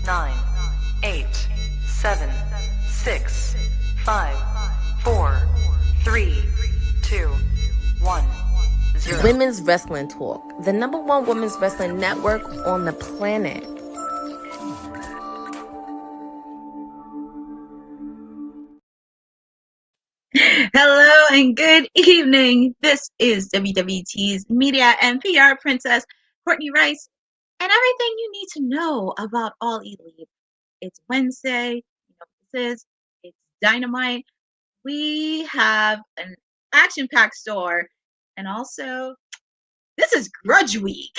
9, 8, 7, 6, 5, 4, 3, 2, 1, 0. Women's Wrestling Talk, the #1 women's wrestling network on the planet. Hello and good evening. This is WWT's media and PR princess, Courtney Rice, and everything you need to know about All Elite. It's Wednesday. You know what this is. It's Dynamite. We have an action-packed store, and also, this is Grudge Week.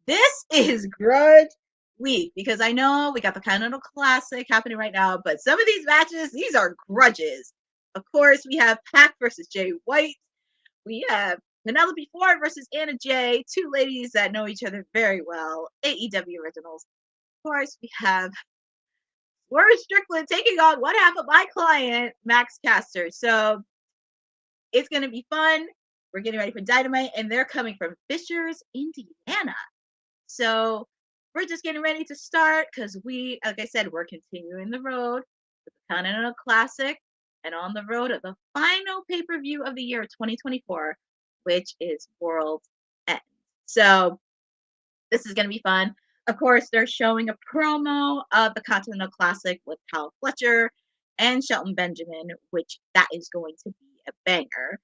This is Grudge Week because I know we got the Continental Classic happening right now, but some of these matches, these are grudges. Of course, we have Pac versus Jay White. We have Penelope Ford versus Anna Jay, two ladies that know each other very well, AEW originals. Of course, we have Strickland taking on one half of my client, Max Caster. So it's going to be fun. We're getting ready for Dynamite, and they're coming from Fishers, Indiana. So we're just getting ready to start because like I said, we're continuing the road with the Continental Classic and on the road of the final pay-per-view of the year 2024, which is World's End. So this is going to be fun. Of course, they're showing a promo of the Continental Classic with Fletcher and Shelton Benjamin, which that is going to be a banger.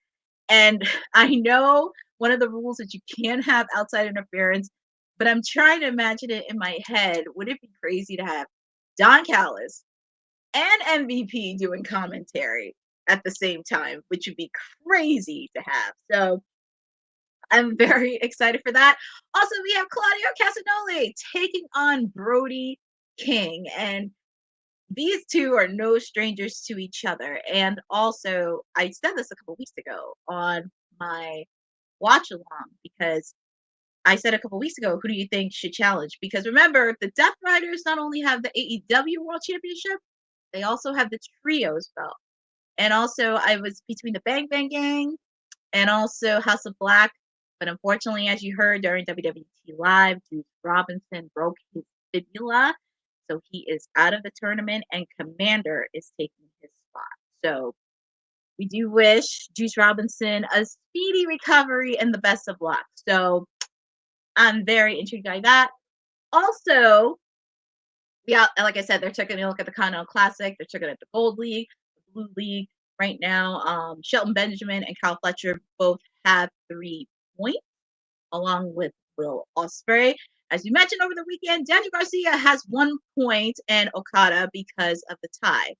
And I know one of the rules that you can't have outside interference, but I'm trying to imagine it in my head. Would it be crazy to have Don Callis and MVP doing commentary at the same time, which would be crazy to have? So I'm very excited for that. Also, we have Claudio Castagnoli taking on Brody King, and these two are no strangers to each other. And also, I said this a couple weeks ago on my watch along because I said a couple weeks ago, who do you think should challenge? Because remember, the Death Riders not only have the AEW World Championship, they also have the Trios belt. And also, I was between the Bang Bang Gang and also House of Black. But unfortunately, as you heard during WWT Live, Juice Robinson broke his fibula. So he is out of the tournament, and Commander is taking his spot. So we do wish Juice Robinson a speedy recovery and the best of luck. So I'm very intrigued by that. Also, yeah, like I said, they're taking a look at the Continental Classic. They're taking at the Gold League, the Blue League right now. Shelton Benjamin and Kyle Fletcher both have 3 points, along with Will Ospreay. As you mentioned over the weekend, Daniel Garcia has 1 point and Okada because of the tie.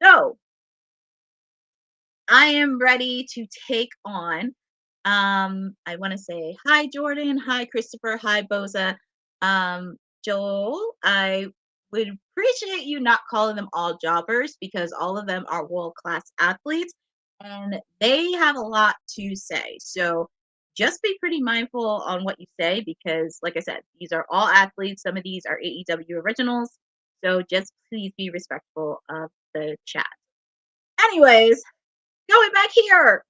So I am ready to take on. I want to say hi, Jordan. Hi, Christopher. Hi, Boza. Joel, I would appreciate you not calling them all jobbers because all of them are world-class athletes and they have a lot to say. So just be pretty mindful on what you say because, like I said, these are all athletes. Some of these are AEW originals. So just please be respectful of the chat. Anyways, going back here,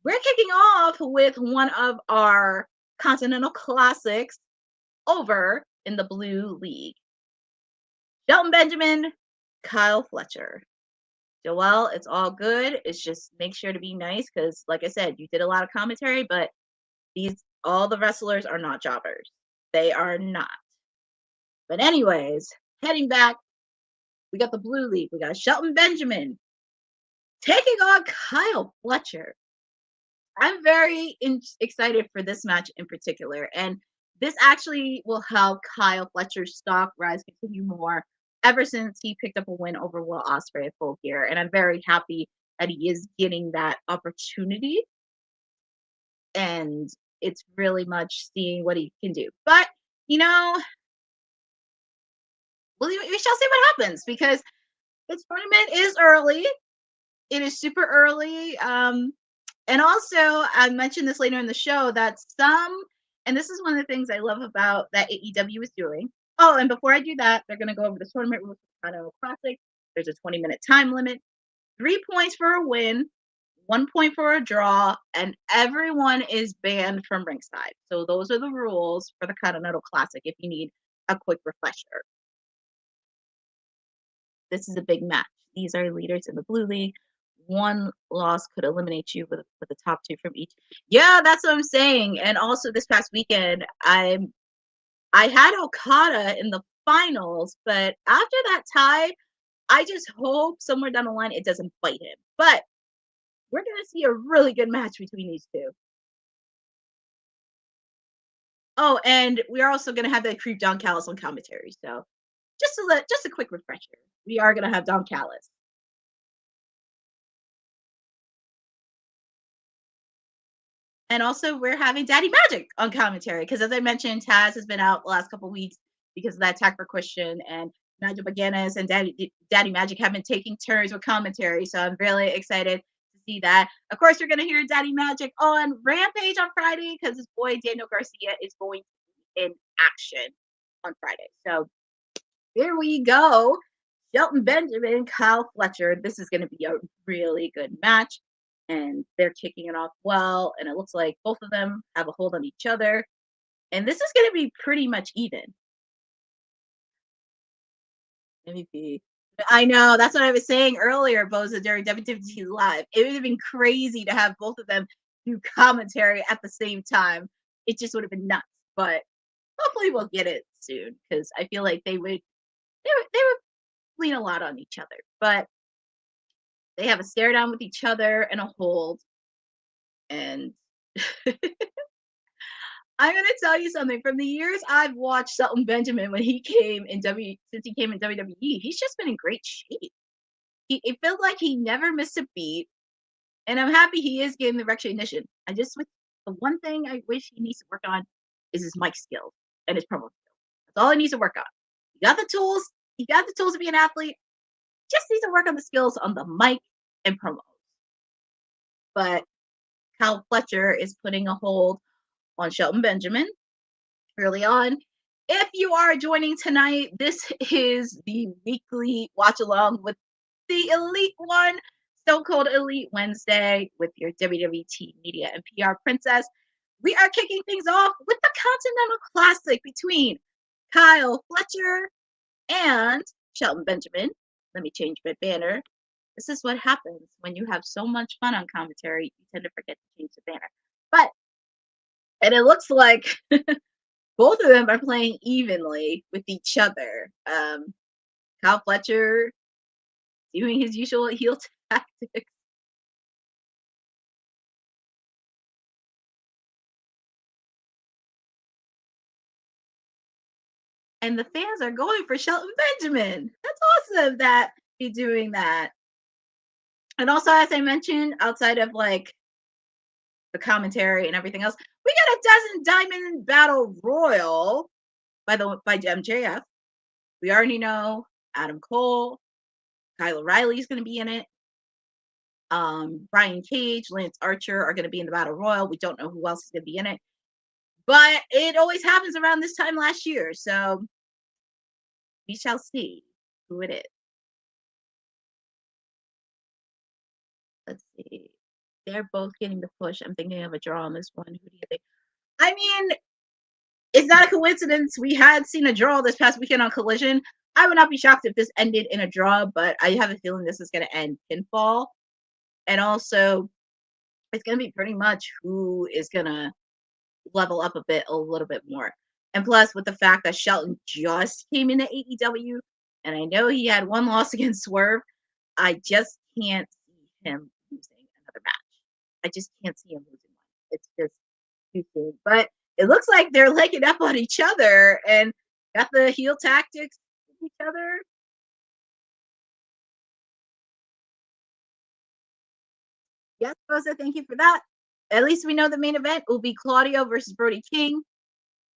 we're kicking off with one of our Continental Classics over in the Blue League. Shelton Benjamin, Kyle Fletcher. Joel, it's all good. It's just make sure to be nice because, like I said, you did a lot of commentary, but all the wrestlers are not jobbers. They are not. But anyways, heading back, we got the Blue League. We got Shelton Benjamin taking on Kyle Fletcher. I'm very excited for this match in particular, and this actually will help Kyle Fletcher's stock rise continue more ever since he picked up a win over Will Ospreay at Full Gear, and I'm very happy that he is getting that opportunity, and it's really much seeing what he can do. But, we shall see what happens because this tournament is early. It is super early. And also, I mentioned this later in the show that and this is one of the things I love about that AEW is doing. Oh, and before I do that, they're going to go over the tournament rules for the Continental Classic. There's a 20-minute time limit, 3 points for a win, 1 point for a draw, and everyone is banned from ringside. So those are the rules for the Continental Classic if you need a quick refresher. this is a big match. These are leaders in the Blue League. One loss could eliminate you with the top two from each. Yeah, that's what I'm saying. And also this past weekend, I had Okada in the finals, but after that tie, I just hope somewhere down the line it doesn't bite him. But we're gonna see a really good match between these two. Oh, and we're also gonna have that creep Don Callis on commentary. So just a quick refresher. We are gonna have Don Callis. And also, we're having Daddy Magic on commentary because, as I mentioned, Taz has been out the last couple weeks because of that attack for Christian, and Nigel McGuinness and Daddy Magic have been taking turns with commentary. So I'm really excited to see that. Of course, we're going to hear Daddy Magic on Rampage on Friday because his boy Daniel Garcia is going to be in action on Friday. So here we go. Shelton Benjamin, Kyle Fletcher. This is going to be a really good match. And they're kicking it off well. And it looks like both of them have a hold on each other. And this is going to be pretty much even. MVP. I know. That's what I was saying earlier, Boza, during WWT Live. It would have been crazy to have both of them do commentary at the same time. It just would have been nuts. But hopefully we'll get it soon because I feel like they would lean a lot on each other. But they have a stare down with each other and a hold. And I'm gonna tell you something. From the years I've watched Shelton Benjamin since he came in WWE, he's just been in great shape. It feels like he never missed a beat, and I'm happy he is getting the recognition. The one thing I wish he needs to work on is his mic skills and his promo skills. That's all he needs to work on. He got the tools. He got the tools to be an athlete. Just needs to work on the skills on the mic and promos. But Kyle Fletcher is putting a hold on Shelton Benjamin early on. If you are joining tonight, this is the weekly watch along with the Elite One, Stone Cold Elite Wednesday with your WWT Media and PR Princess. We are kicking things off with the Continental Classic between Kyle Fletcher and Shelton Benjamin. Let me change my banner. This is what happens when you have so much fun on commentary. You tend to forget to change the banner. And it looks like both of them are playing evenly with each other. Kyle Fletcher doing his usual heel tactics. And the fans are going for Shelton Benjamin. That's awesome that he's doing that. And also, as I mentioned, outside of like the commentary and everything else, we got a dozen Diamond Battle Royal by MJF. We already know Adam Cole, Kyle O'Reilly is going to be in it. Brian Cage, Lance Archer are going to be in the Battle Royal. We don't know who else is going to be in it. But it always happens around this time last year. So we shall see who it is. Let's see. They're both getting the push. I'm thinking of a draw on this one. Who do you think? I mean, it's not a coincidence. We had seen a draw this past weekend on Collision. I would not be shocked if this ended in a draw, but I have a feeling this is going to end pinfall. And also, it's going to be pretty much who is going to level up a little bit more. And plus, with the fact that Shelton just came into AEW, and I know he had one loss against Swerve, I just can't see him losing another match. I just can't see him losing one. It's just too soon. But it looks like they're legging up on each other and got the heel tactics with each other. Yes, Rosa, thank you for that. At least we know the main event will be Claudio versus Brody King.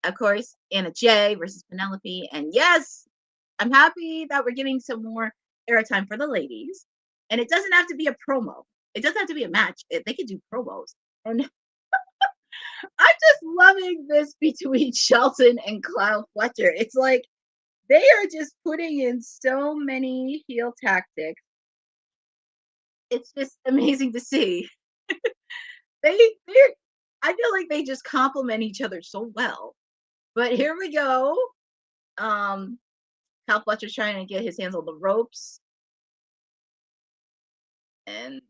Of course, Anna Jay versus Penelope. And yes, I'm happy that we're getting some more airtime for the ladies. And it doesn't have to be a promo. It doesn't have to be a match. They could do promos. And I'm just loving this between Shelton and Kyle Fletcher. It's like they are just putting in so many heel tactics. It's just amazing to see. I feel like they just complement each other so well. But here we go. Kyle Fletcher's trying to get his hands on the ropes. And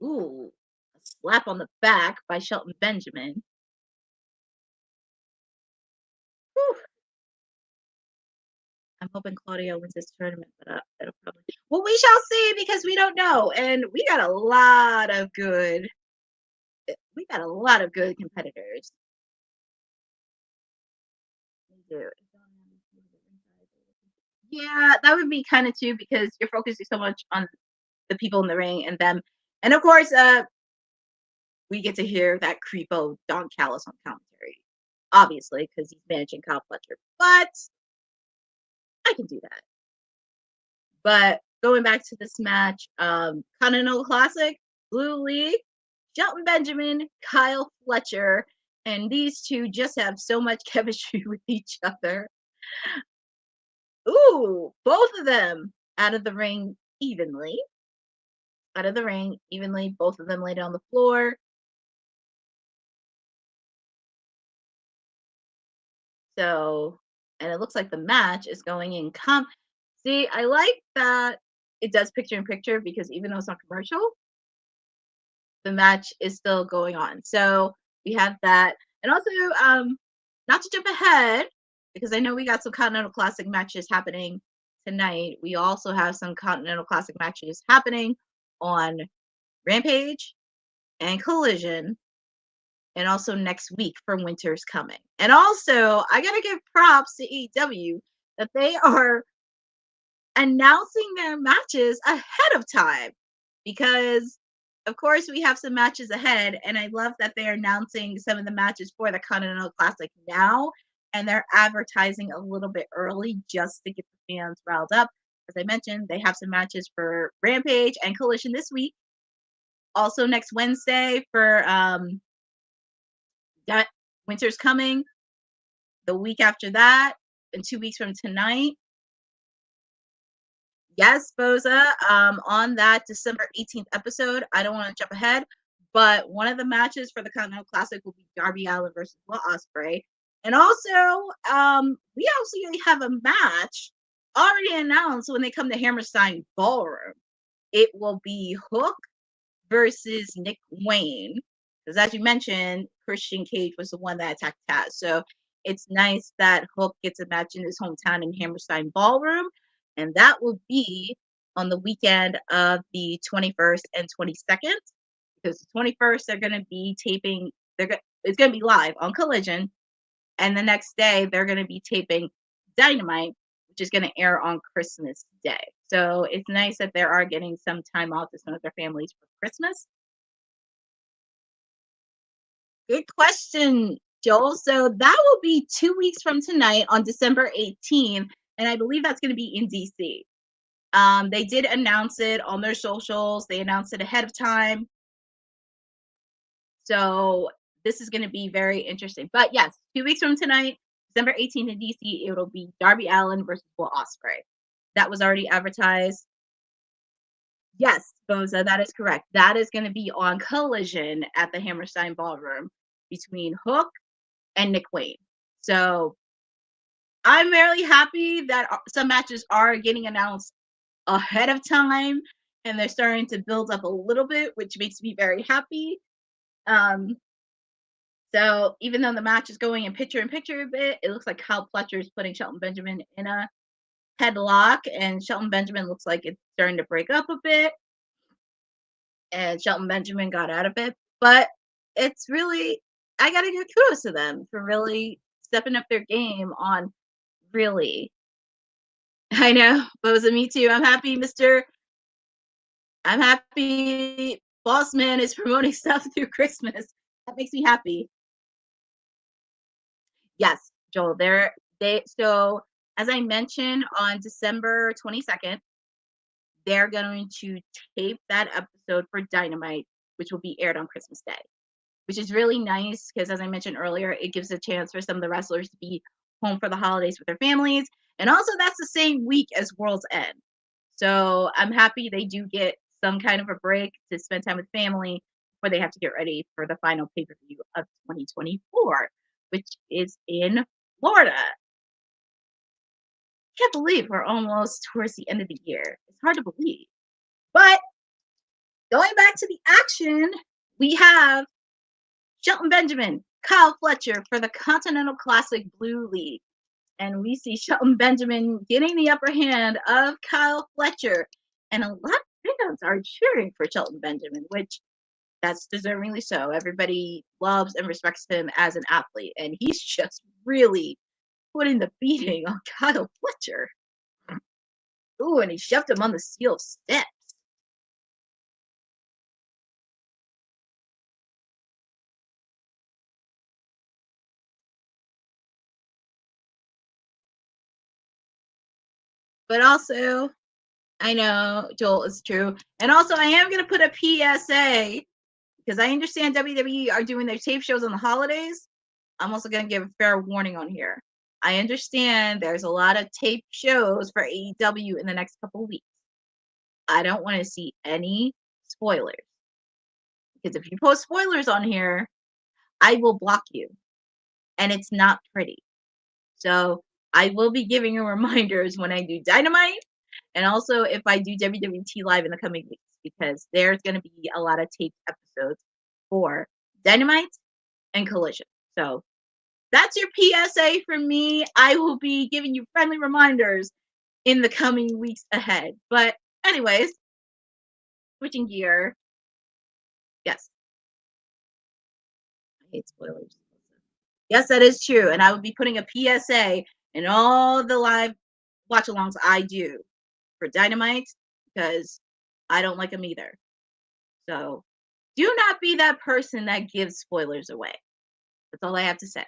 ooh, a slap on the back by Shelton Benjamin. Whew. I'm hoping Claudio wins this tournament, but it'll probably. Well, we shall see because we don't know, and we got a lot of good. We got a lot of good competitors. We do. Yeah, that would be kind of too because you're focusing so much on the people in the ring and them, and of course, we get to hear that creepo Don Callis on commentary, obviously because he's managing Kyle Fletcher, but I can do that. But going back to this match, Continental Classic, Blue League, Shelton Benjamin, Kyle Fletcher, and these two just have so much chemistry with each other. Ooh, both of them out of the ring evenly. Out of the ring evenly, both of them lay down the floor. So, and it looks like the match is going in See, I like that it does picture in picture because even though it's not commercial, the match is still going on. So we have that. And also, not to jump ahead, because I know we got some Continental Classic matches happening tonight. We also have some Continental Classic matches happening on Rampage and Collision, and also next week for Winter's Coming. And also, I gotta give props to AEW that they are announcing their matches ahead of time because of course we have some matches ahead, and I love that they're announcing some of the matches for the Continental Classic now, and they're advertising a little bit early just to get the fans riled up. As I mentioned, they have some matches for Rampage and Collision this week, also next Wednesday for that Winter's Coming, the week after that, and 2 weeks from tonight. Yes, Boza, on that December 18th episode, I don't want to jump ahead, but one of the matches for the Continental Classic will be Darby Allin versus Will Ospreay. And also, we also have a match already announced when they come to Hammerstein Ballroom. It will be Hook versus Nick Wayne. Because as you mentioned, Christian Cage was the one that attacked Taz. So it's nice that Hook gets a match in his hometown in Hammerstein Ballroom. And that will be on the weekend of the 21st and 22nd. Because the 21st, they're going to be taping, it's going to be live on Collision. And the next day, they're going to be taping Dynamite, which is going to air on Christmas Day. So it's nice that they are getting some time off to spend with their families for Christmas. Good question, Joel. So that will be 2 weeks from tonight on December 18th. And I believe that's going to be in DC. They did announce it on their socials. They announced it ahead of time. So this is going to be very interesting. But yes, 2 weeks from tonight, December 18th in DC, it'll be Darby Allin versus Will Ospreay. That was already advertised. Yes, Boza, that is correct. That is going to be on Collision at the Hammerstein Ballroom between Hook and Nick Wayne. So I'm very happy that some matches are getting announced ahead of time and they're starting to build up a little bit, which makes me very happy. So even though the match is going in picture a bit, it looks like Kyle Fletcher is putting Shelton Benjamin in a headlock, and Shelton Benjamin looks like it's starting to break up a bit. And Shelton Benjamin got out of it. But it's really, I got to give kudos to them for really stepping up their game on really. I know, Boza, me too. I'm happy Boss Man is promoting stuff through Christmas. That makes me happy. Yes, Joel, so as I mentioned on December 22nd, they're going to tape that episode for Dynamite, which will be aired on Christmas Day, which is really nice because, as I mentioned earlier, it gives a chance for some of the wrestlers to be home for the holidays with their families. And also, that's the same week as World's End. So I'm happy they do get some kind of a break to spend time with family before they have to get ready for the final pay-per-view of 2024, which is in Florida. Can't believe we're almost towards the end of the year. It's hard to believe. But going back to the action, we have Shelton Benjamin, Kyle Fletcher for the Continental Classic Blue League. And we see Shelton Benjamin getting the upper hand of Kyle Fletcher. And a lot of fans are cheering for Shelton Benjamin, which that's deservingly so. Everybody loves and respects him as an athlete. And he's just really putting the beating on Kyle Fletcher. Ooh, and he shoved him on the steel steps. But also, I know, Joel, it's true. And also, I am going to put a PSA because I understand WWE are doing their tape shows on the holidays. I'm also going to give a fair warning on here. I understand there's a lot of tape shows for AEW in the next couple of weeks. I don't want to see any spoilers. Because if you post spoilers on here, I will block you. And it's not pretty. So I will be giving you reminders when I do Dynamite and also if I do WWT Live in the coming weeks, because there's going to be a lot of taped episodes for Dynamite and Collision. So that's your PSA from me. I will be giving you friendly reminders in the coming weeks ahead. But anyways, switching gear. Yes. I hate spoilers. Yes, that is true. And I will be putting a PSA in all the live watch-alongs I do for Dynamite because I don't like them either. So do not be that person that gives spoilers away. That's all I have to say.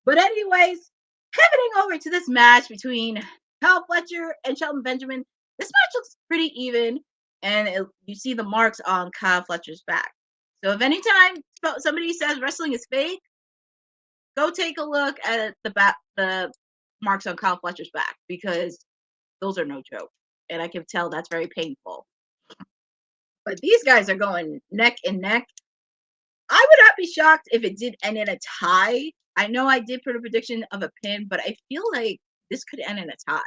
But anyways, pivoting over to this match between Kyle Fletcher and Shelton Benjamin, this match looks pretty even, and you see the marks on Kyle Fletcher's back. So if anytime somebody says wrestling is fake, go take a look at the marks on Kyle Fletcher's back because those are no joke. And I can tell that's very painful. But these guys are going neck and neck. I would not be shocked if it did end in a tie. I know I did put a prediction of a pin, but I feel like this could end in a tie.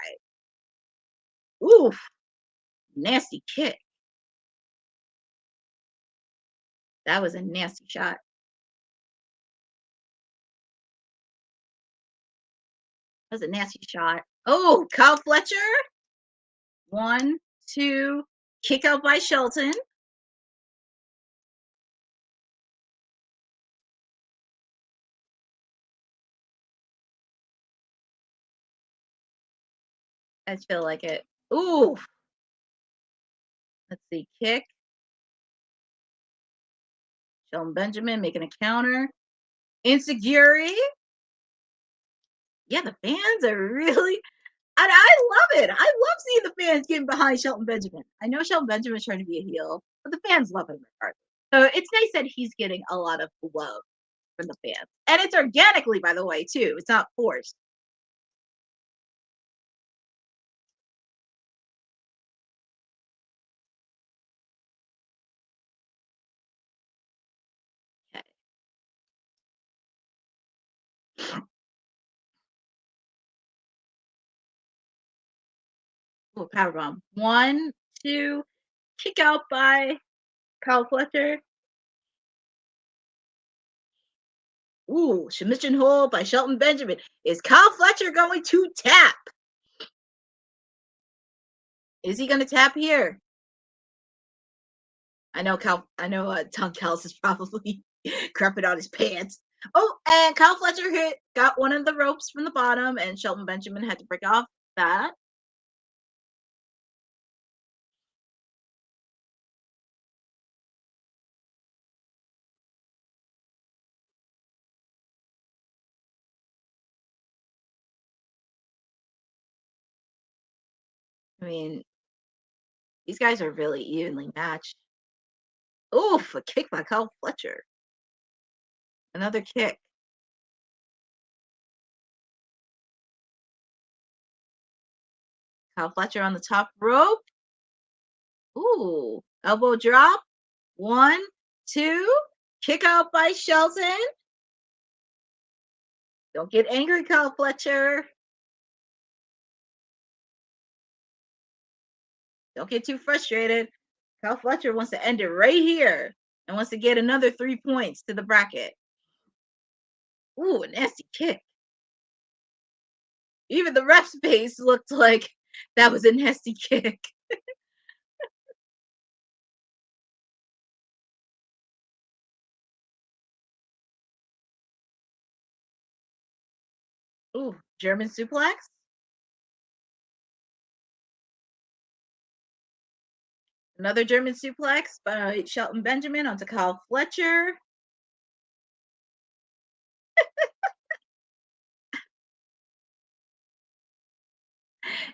Oof. Nasty kick. That was a nasty shot. That was a nasty shot. Oh, Kyle Fletcher. 1, 2. Kick out by Shelton. I feel like it. Ooh. Let's see. Kick. Shelton Benjamin making a counter. Insecurity. Yeah, the fans are really. And I love it. I love seeing the fans getting behind Shelton Benjamin. I know Shelton Benjamin's trying to be a heel, but the fans love him regardless. So it's nice that he's getting a lot of love from the fans. And it's organically, by the way, too. It's not forced. Okay. Oh, powerbomb. 1, 2. Kick out by Kyle Fletcher. Ooh, submission hold by Shelton Benjamin. Is Kyle Fletcher going to tap? Is he going to tap here? I know Tom Callis is probably crapping out his pants. Oh, and Kyle Fletcher got one of the ropes from the bottom, and Shelton Benjamin had to break off that. I mean, these guys are really evenly matched. Oof, a kick by Kyle Fletcher. Another kick. Kyle Fletcher on the top rope. Ooh, elbow drop. 1, 2. Kick out by Shelton. Don't get angry, Kyle Fletcher. Don't get too frustrated. Cal Fletcher wants to end it right here and wants to get another 3 points to the bracket. Ooh, a nasty kick. Even the ref's face looked like that was a nasty kick. Ooh, German suplex. Another German suplex by Shelton Benjamin onto Kyle Fletcher.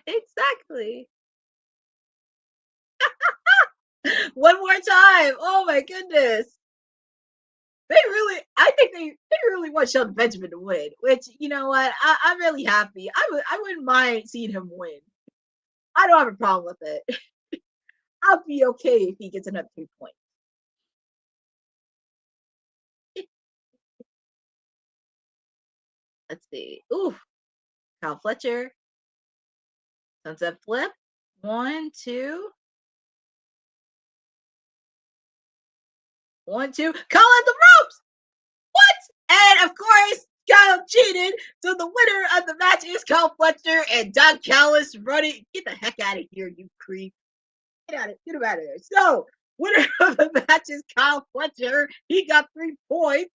Exactly. One more time. Oh my goodness. I think they really want Shelton Benjamin to win, which, you know what? I'm really happy. I wouldn't mind seeing him win. I don't have a problem with it. I'll be okay if he gets another 3 points. Let's see. Ooh, Kyle Fletcher. Sunset flip. 1, 2. 1, 2. Call out the ropes. What? And of course, Kyle cheated. So the winner of the match is Kyle Fletcher and Don Callis running. Get the heck out of here, you creep. Get him out of there. So, winner of the match is Kyle Fletcher. He got 3 points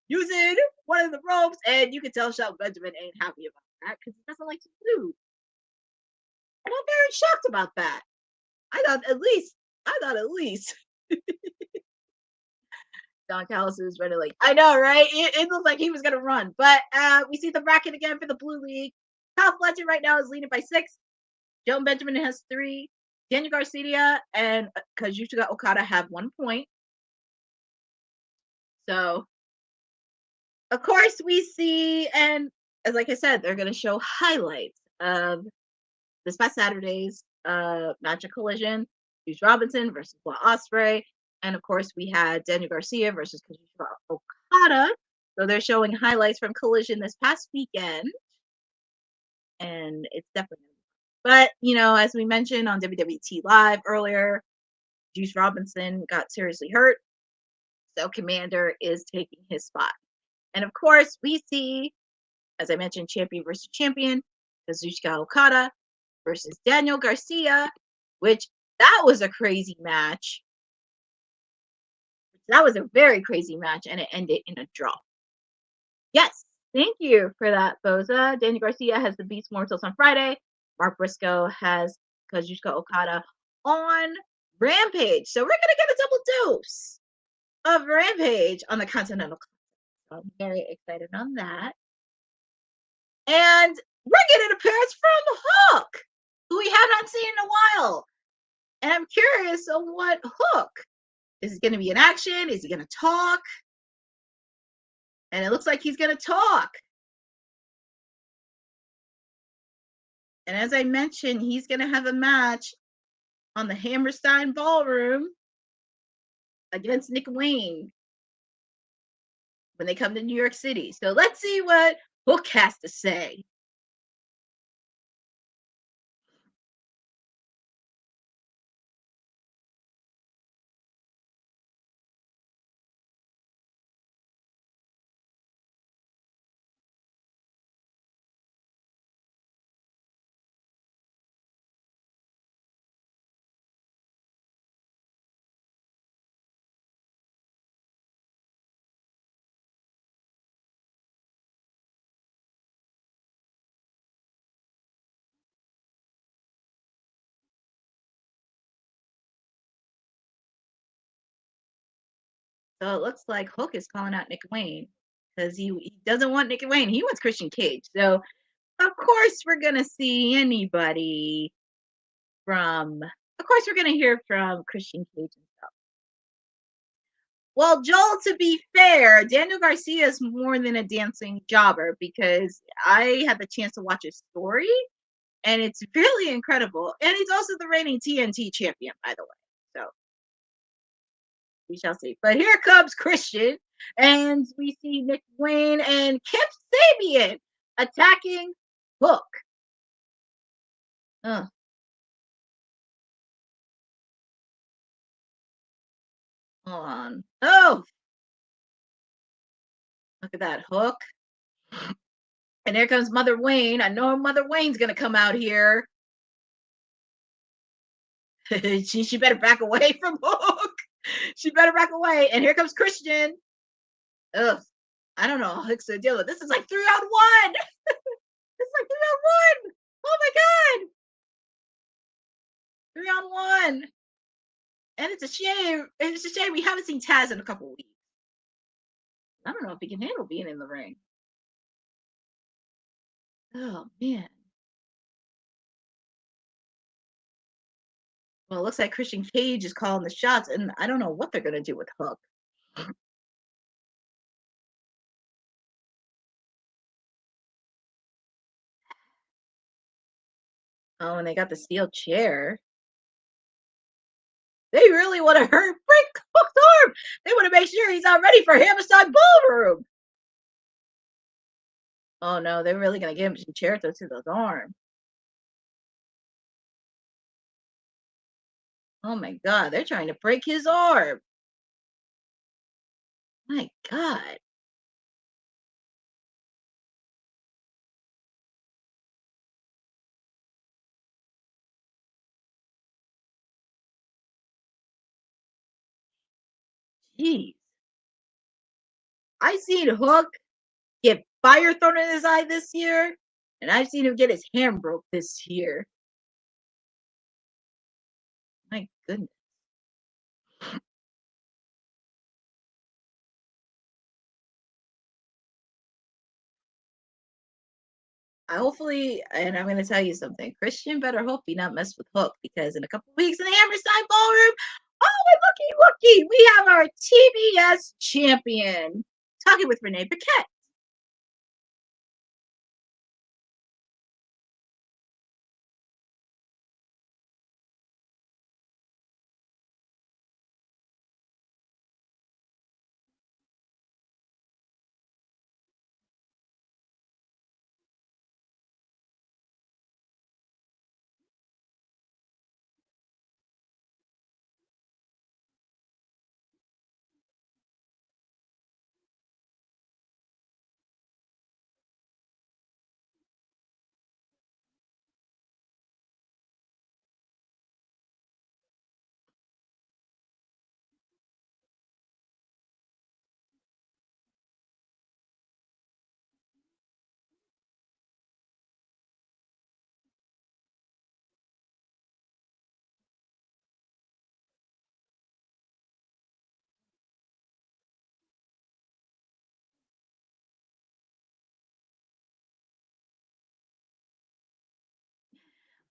using one of the ropes, and you can tell Shelton Benjamin ain't happy about that because he doesn't like to lose. And I'm very shocked about that. I thought at least Don Callis was running like, I know, right? It looked like he was gonna run. But we see the bracket again for the Blue League. Kyle Fletcher right now is leading by 6. Shelton Benjamin has 3. Daniel Garcia and Kazuchika Okada have 1 point. So, of course, we see, and as like I said, they're going to show highlights of this past Saturday's match of Collision. Juice Robinson versus Will Ospreay. And of course, we had Daniel Garcia versus Kazuchika Okada. So they're showing highlights from Collision this past weekend. And it's definitely. But, you know, as we mentioned on WWT Live earlier, Juice Robinson got seriously hurt. So Commander is taking his spot. And of course, we see, as I mentioned, champion versus champion, Kazuchika Okada versus Daniel Garcia, which that was a crazy match. That was a very crazy match, and it ended in a draw. Yes, thank you for that, Boza. Daniel Garcia has the Beast Mortals on Friday. Mark Briscoe has Kazuchika Okada on Rampage. So we're going to get a double dose of Rampage on the Continental Classic. So I'm very excited on that. And we're getting an appearance from Hook, who we have not seen in a while. And I'm curious on what Hook. Is he going to be in action? Is he going to talk? And it looks like he's going to talk. And as I mentioned, he's going to have a match on the Hammerstein Ballroom against Nick Wayne when they come to New York City. So let's see what Hook has to say. So it looks like Hook is calling out Nick Wayne because he doesn't want Nick Wayne. He wants Christian Cage. So, of course, we're going to see anybody from, of course, we're going to hear from Christian Cage and stuff. Well, Joel, to be fair, Daniel Garcia is more than a dancing jobber because I had the chance to watch his story and it's really incredible. And he's also the reigning TNT champion, by the way. So we shall see. But here comes Christian, and we see Nick Wayne and Kip Sabian attacking Hook. Hold on. Oh, look at that hook. And here comes Mother Wayne. I know Mother Wayne's gonna come out here. she better back away from Hook. She better back away. And here comes Christian. Ugh. I don't know how Hook's gonna deal with this. Is like 3-on-1. It's like 3-on-1. Oh my god. 3-on-1. And it's a shame. It's a shame we haven't seen Taz in a couple weeks. I don't know if he can handle being in the ring. Oh man. Well, it looks like Christian Cage is calling the shots, and I don't know what they're gonna do with Hook. Oh, and they got the steel chair. They really want to break Hook's arm. They want to make sure he's not ready for Hammerstein Ballroom. Oh no, they're really gonna give him some chair to those arms. Oh my god, they're trying to break his arm. My god. Jeez. I seen Hook get fire thrown in his eye this year, and I've seen him get his hand broke this year. My goodness. Hopefully, and I'm going to tell you something. Christian better hope he not mess with Hook, because in a couple weeks in the Hammerstein Ballroom, oh, and looky, we have our TBS champion talking with Renee Paquette.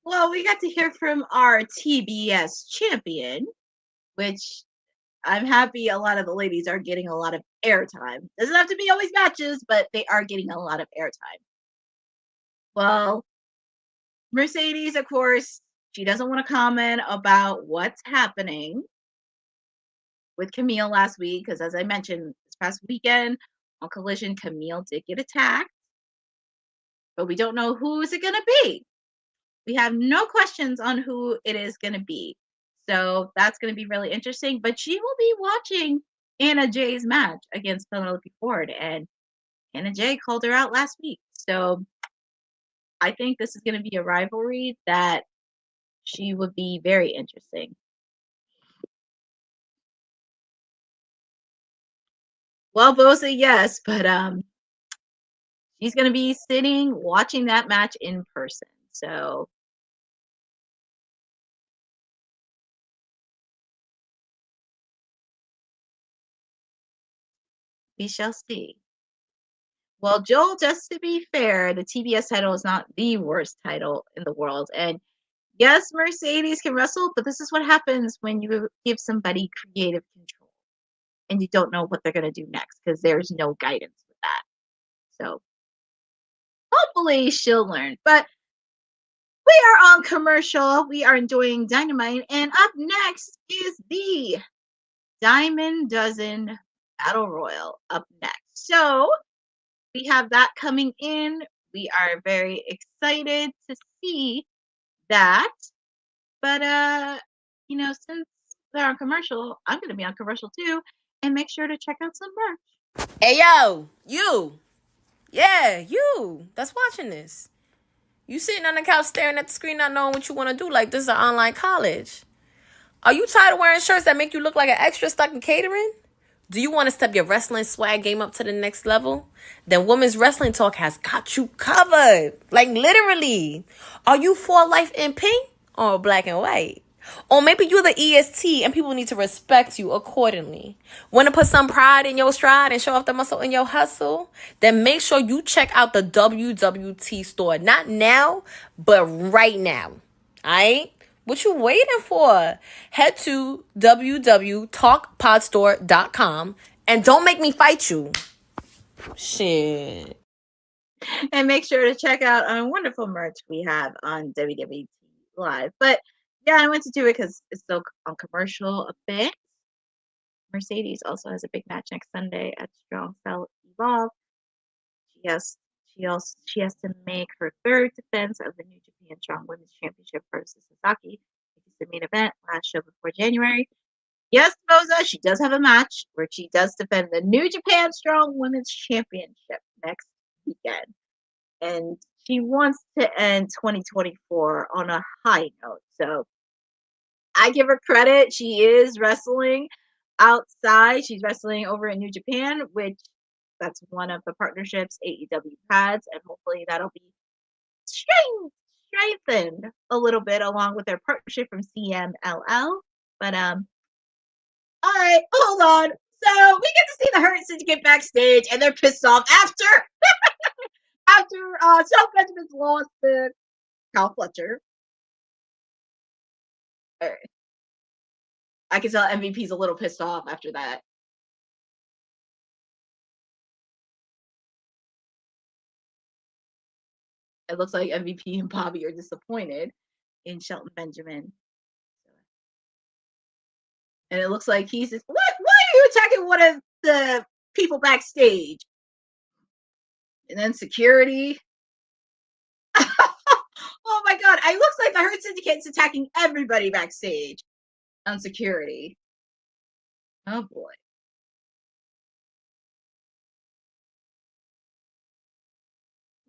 Well, we got to hear from our TBS champion, which I'm happy a lot of the ladies are getting a lot of airtime. Doesn't have to be always matches, but they are getting a lot of airtime. Well, Mercedes, of course, she doesn't want to comment about what's happening with Camille last week, because as I mentioned, this past weekend on Collision, Camille did get attacked, but we don't know who is it going to be. We have no questions on who it is going to be. So that's going to be really interesting. But she will be watching Anna Jay's match against Penelope Ford. And Anna Jay called her out last week. So I think this is going to be a rivalry that she would be very interesting. Well, both say yes, but she's going to be sitting watching that match in person. So we shall see. Well, Joel, just to be fair, the TBS title is not the worst title in the world. And yes, Mercedes can wrestle, but this is what happens when you give somebody creative control and you don't know what they're going to do next, because there's no guidance with that. So hopefully she'll learn. But we are on commercial. We are doing Dynamite. And up next is the Diamond Dozen Battle Royal up next. So we have that coming in. We are very excited to see that. But since they're on commercial, I'm going to be on commercial too. And make sure to check out some merch. Hey, yo, you. Yeah, you that's watching this. You sitting on the couch staring at the screen not knowing what you want to do like this is an online college. Are you tired of wearing shirts that make you look like an extra stuck in catering? Do you want to step your wrestling swag game up to the next level? Then Women's Wrestling Talk has got you covered. Like literally. Are you for life in pink or black and white? Or maybe you're the EST and people need to respect you accordingly. Want to put some pride in your stride and show off the muscle in your hustle? Then make sure you check out the WWT store. Not now, but right now. Alright? What you waiting for? Head to wwtalkpodstore.com and don't make me fight you. Shit. And make sure to check out our wonderful merch we have on WWT Live. But yeah, I went to do it because it's still on commercial a bit. Mercedes also has a big match next Sunday at Strong Style Evolve. She has to make her third defense of the New Japan Strong Women's Championship versus Sasaki. It's the main event last show before January. Yes, Moza, she does have a match where she does defend the New Japan Strong Women's Championship next weekend. And she wants to end 2024 on a high note. So I give her credit. She is wrestling outside. She's wrestling over in New Japan, which that's one of the partnerships AEW has, and hopefully that'll be strengthened a little bit along with their partnership from CMLL. But all right, hold on. So we get to see the Hurt Syndicate backstage, and they're pissed off after Shelton Benjamin's lost to Kyle Fletcher. All right. I can tell MVP's a little pissed off after that. It looks like MVP and Bobby are disappointed in Shelton Benjamin. And it looks like he's just, why are you attacking one of the people backstage? And then security. Oh my God. It looks like the Hurt Syndicate's attacking everybody backstage on security. Oh boy.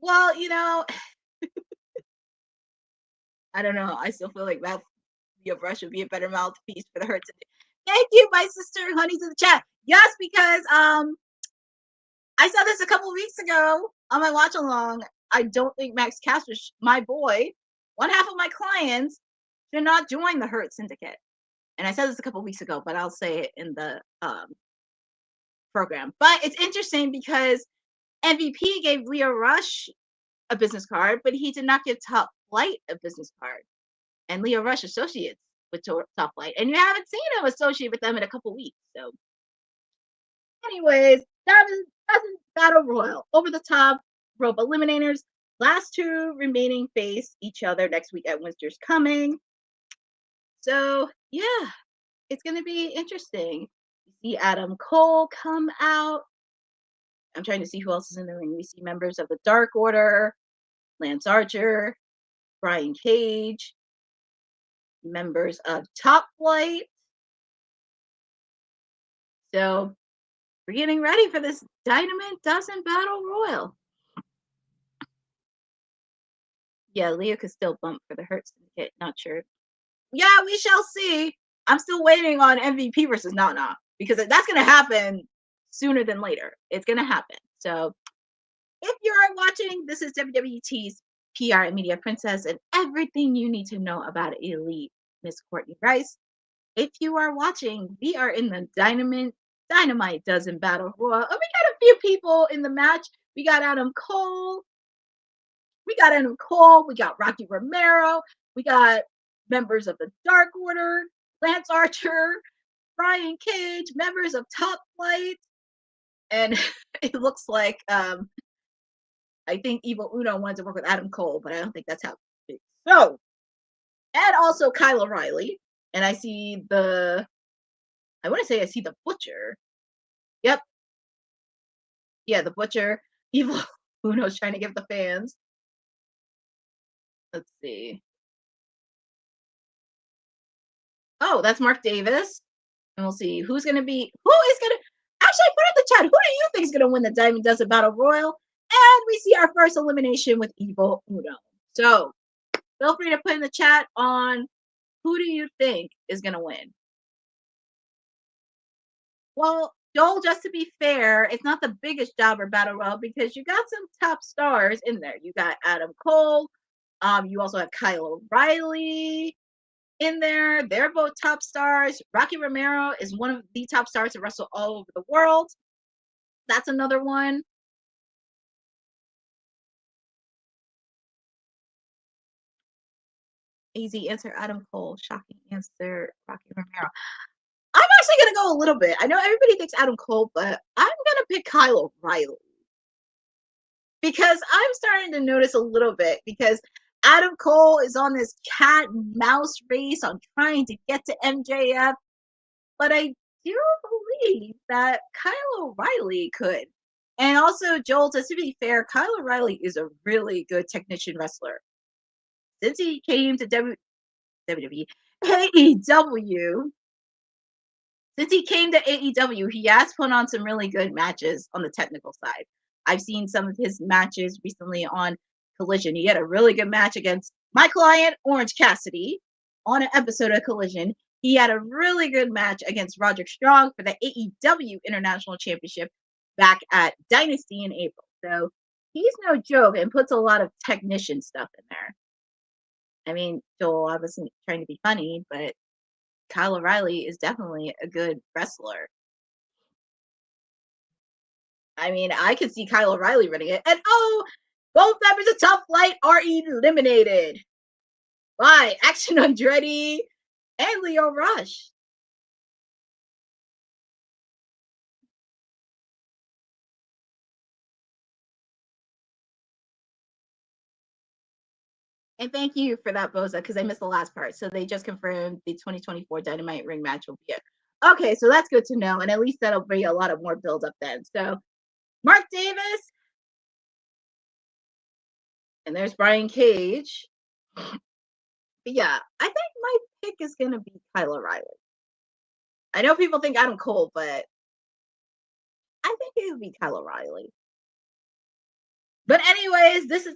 Well, I don't know. I still feel like Leah Brush would be a better mouthpiece for the Hurt Syndicate. Thank you, my sister, Honey's in the chat. Yes, because I saw this a couple of weeks ago on my watch along. I don't think Max Caster, my boy, one half of my clients, should not join the Hurt Syndicate. And I said this a couple of weeks ago, but I'll say it in the program. But it's interesting because MVP gave Leah Rush a business card, but he did not give Top Flight a business card. And Leah Rush associates with Top Flight. And you haven't seen him associate with them in a couple weeks. So anyways, that is Battle Royal. Over the top rope eliminators. Last two remaining face each other next week at Winter's Coming. So yeah, it's gonna be interesting. You see Adam Cole come out. I'm trying to see who else is in the ring. We see members of the Dark Order, Lance Archer, Brian Cage, members of Top Flight. So we're getting ready for this Dynamite Dozen Battle Royal. Yeah, Leah could still bump for the Hurt Syndicate. Not sure. Yeah, we shall see. I'm still waiting on MVP versus Nana because that's going to happen sooner than later. It's going to happen. So if you're watching, this is WWT's PR and Media Princess and everything you need to know about Elite, Miss Courtney Rice. If you are watching, we are in the Dynamite Dozen Battle Royal. And we got a few people in the match. We got Adam Cole. We got Rocky Romero. We got members of the Dark Order, Lance Archer, Brian Cage, members of Top Flight. And it looks like, I think Evil Uno wanted to work with Adam Cole, but I don't think that's happening. So, and also Kyle O'Reilly. And I see I see the Butcher. Yep. Yeah, the Butcher. Evil Uno's trying to give the fans. Let's see. Oh, that's Mark Davis. And we'll see who is going to actually put in the chat. Who do you think is going to win the Diamond Dozen Battle Royal? And we see our first elimination with Evil Uno. So feel free to put in the chat on who do you think is going to win. Well, Joel, just to be fair, it's not the biggest jobber battle royal because you got some top stars in there. You got Adam Cole. You also have Kyle O'Reilly in there. They're both top stars. Rocky Romero is one of the top stars to wrestle all over the world. That's another one. Easy answer, Adam Cole. Shocking answer, Rocky Romero. I'm actually going to go a little bit. I know everybody thinks Adam Cole, but I'm going to pick Kyle O'Reilly. Because I'm starting to notice a little bit because Adam Cole is on this cat and mouse race on trying to get to MJF. But I do believe that Kyle O'Reilly could. And also, Joel, just to be fair, Kyle O'Reilly is a really good technician wrestler. Since he came to WWE, AEW, since he came to AEW, he has put on some really good matches on the technical side. I've seen some of his matches recently on Collision. He had a really good match against my client, Orange Cassidy, on an episode of Collision. He had a really good match against Roderick Strong for the AEW International Championship back at Dynasty in April. So he's no joke and puts a lot of technician stuff in there. I mean, Joel, I wasn't trying to be funny, but Kyle O'Reilly is definitely a good wrestler. I mean, I could see Kyle O'Reilly running it. And both members of Top Flight are eliminated by Action Andretti and Leo Rush. And thank you for that, Boza, because I missed the last part. So they just confirmed the 2024 Dynamite ring match will be it. Okay, so that's good to know. And at least that'll bring a lot of more build up then. So Mark Davis. And there's Brian Cage. But yeah, I think my pick is going to be Kyle O'Reilly. I know people think Adam Cole, but I think it would be Kyle O'Reilly. But anyways, this is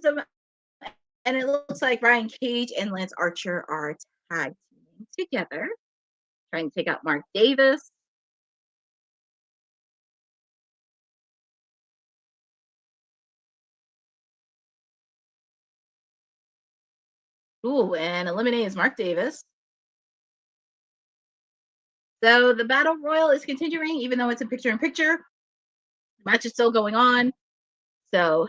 and it looks like Brian Cage and Lance Archer are tag teaming together, trying to take out Mark Davis. Ooh, and eliminating is Mark Davis. So the Battle Royal is continuing, even though it's a picture-in-picture. The match is still going on. So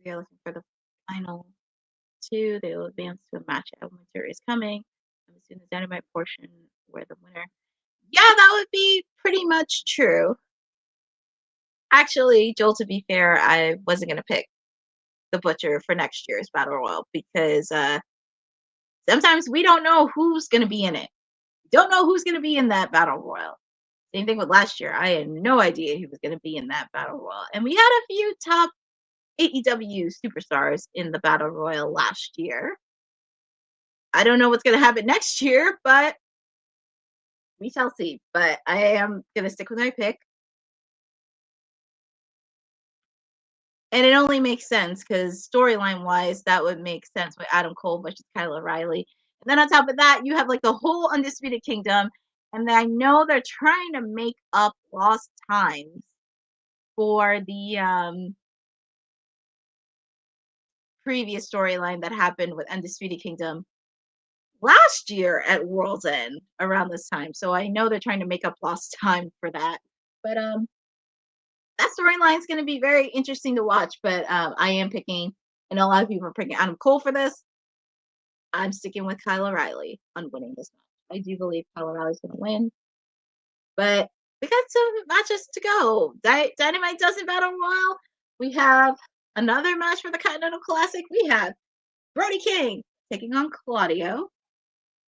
we are looking for the final two. They will advance to a match at Winter is Coming. I'm assuming the Dynamite portion where the winner. Yeah, that would be pretty much true. Actually, Joel, to be fair, I wasn't going to pick the Butcher for next year's Battle Royal because sometimes we don't know who's going to be in it. We don't know who's going to be in that Battle Royal. Same thing with last year. I had no idea who was going to be in that Battle Royal. And we had a few top AEW superstars in the Battle Royal last year. I don't know what's going to happen next year, but we shall see. But I am going to stick with my pick. And it only makes sense because storyline-wise, that would make sense with Adam Cole versus Kyle O'Reilly. And then on top of that, you have like the whole Undisputed Kingdom. And I know they're trying to make up lost times for the previous storyline that happened with Undisputed Kingdom last year at World's End around this time. So I know they're trying to make up lost time for that. But that storyline is going to be very interesting to watch. But I am picking, and a lot of people are picking Adam Cole for this. I'm sticking with Kyle O'Reilly on winning this match. I do believe Kyle O'Reilly's going to win. But we got some matches to go. Dynamite Dozen Battle Royal. We have another match for the Continental Classic. We have Brody King taking on Claudio.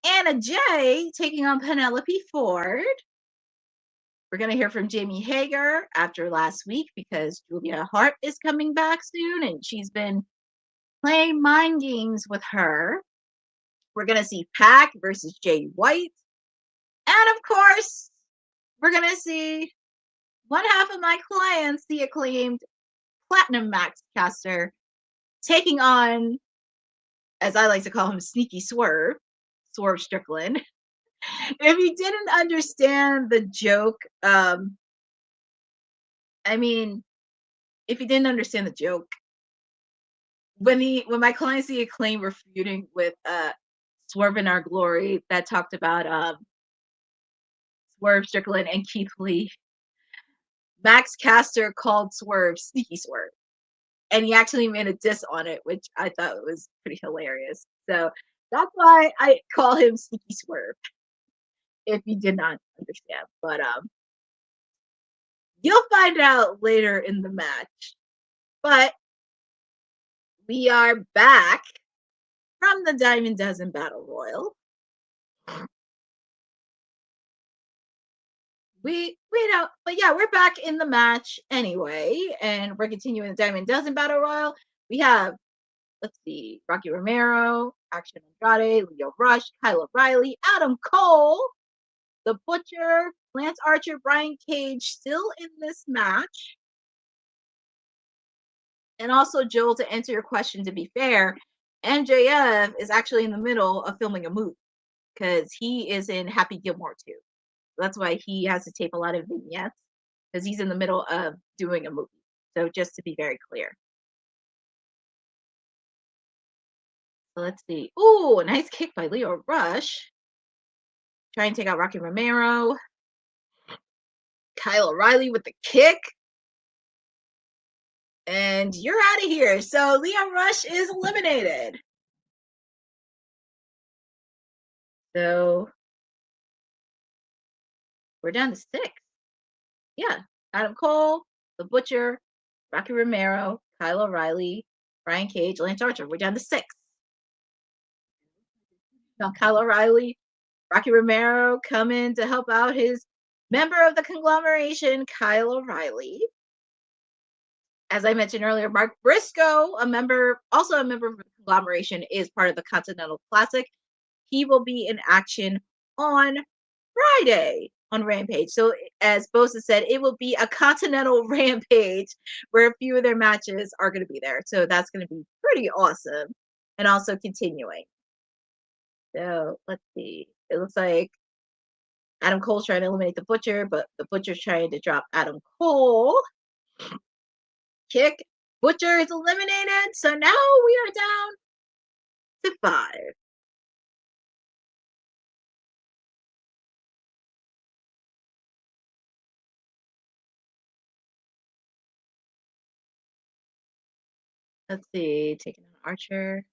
Anna Jay taking on Penelope Ford. We're going to hear from Jamie Hayter after last week because Julia Hart is coming back soon and she's been playing mind games with her. We're going to see Pac versus Jay White. And of course, we're going to see one half of my clients, the acclaimed Platinum Max caster, taking on, as I like to call him, Sneaky Swerve, Swerve Strickland. If you didn't understand the joke, if you didn't understand the joke, when my clients the acclaim were feuding with Swerve in Our Glory, that talked about Swerve Strickland and Keith Lee, Max Caster called Swerve Sneaky Swerve. And he actually made a diss on it, which I thought was pretty hilarious. So that's why I call him Sneaky Swerve, if you did not understand. But you'll find out later in the match. But we are back from the Diamond Dozen Battle Royal. We don't, but yeah, we're back in the match anyway, and we're continuing the Diamond Dozen Battle Royal. We have, let's see, Rocky Romero, Action Andrade, Leo Rush, Kyle O'Reilly, Adam Cole, The Butcher, Lance Archer, Brian Cage still in this match. And also, Joel, to answer your question, to be fair, MJF is actually in the middle of filming a movie because he is in Happy Gilmore 2. That's why he has to tape a lot of vignettes because he's in the middle of doing a movie. So just to be very clear. So let's see. Ooh, a nice kick by Leo Rush. Try and take out Rocky Romero. Kyle O'Reilly with the kick. And you're out of here. So Leo Rush is eliminated. So we're down to 6. Yeah. Adam Cole, The Butcher, Rocky Romero, Kyle O'Reilly, Brian Cage, Lance Archer. We're down to 6. Now Kyle O'Reilly, Rocky Romero come in to help out his member of the conglomeration, Kyle O'Reilly. As I mentioned earlier, Mark Briscoe, also a member of the conglomeration, is part of the Continental Classic. He will be in action on Friday on Rampage. So as Bosa said, it will be a Continental Rampage where a few of their matches are going to be there. So that's going to be pretty awesome. And also continuing. So let's see. It looks like Adam Cole's trying to eliminate the Butcher, but the Butcher's trying to drop Adam Cole. Kick. Butcher is eliminated. So now we are down to 5. Let's see. Taking on Archer.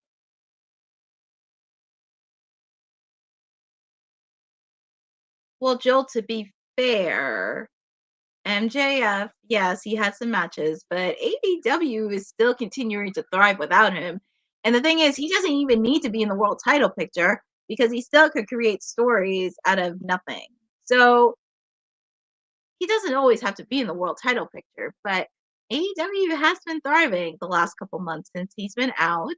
Well, Joel, to be fair, MJF, yes, he had some matches, but AEW is still continuing to thrive without him. And the thing is, he doesn't even need to be in the world title picture because he still could create stories out of nothing. So he doesn't always have to be in the world title picture, but AEW has been thriving the last couple months since he's been out.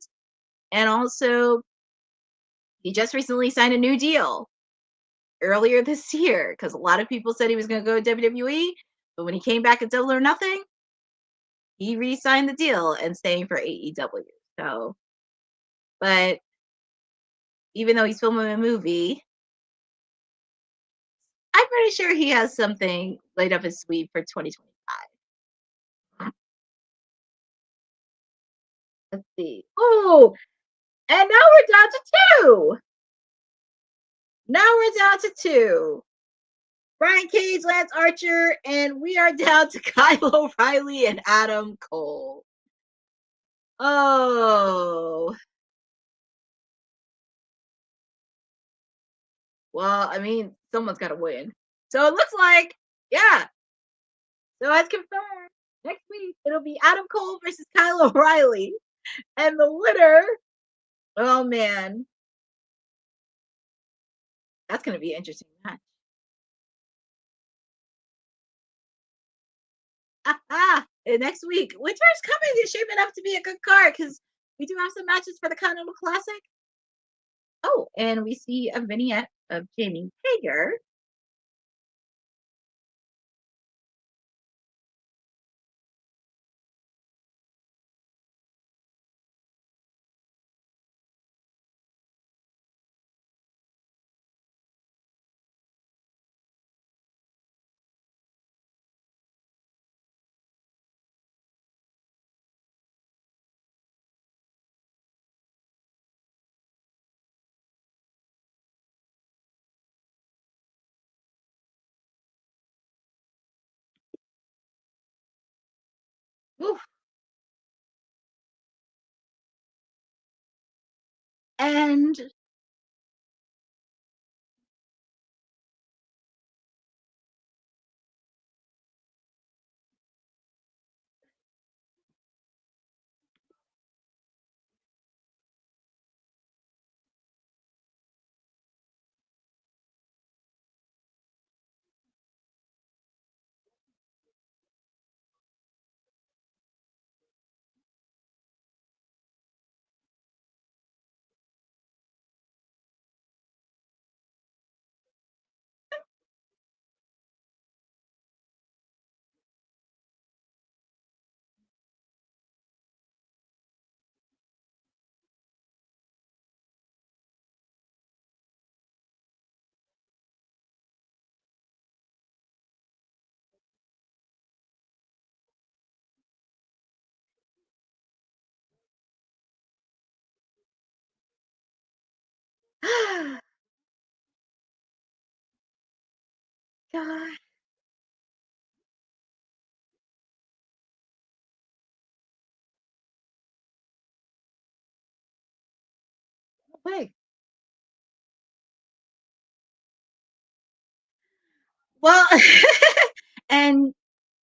And also, he just recently signed a new deal earlier this year because a lot of people said he was going to go to WWE, but when he came back at Double or Nothing, he re-signed the deal and staying for AEW. So, but even though he's filming a movie, I'm pretty sure he has something laid up his sleeve for 2025. Let's see. Oh, and now we're down to 2. Now we're down to 2. Brian Cage, Lance Archer, and we are down to Kyle O'Reilly and Adam Cole. Oh. Well, I mean, someone's got to win. So it looks like, yeah. So as confirmed, next week it'll be Adam Cole versus Kyle O'Reilly. And the winner, oh man, that's going to be an interesting match. And next week, Winter's Coming is shaping up to be a good card because we do have some matches for the Continental Classic. Oh, and we see a vignette of Jamie Hayter. Oof. And God, wait. Well, and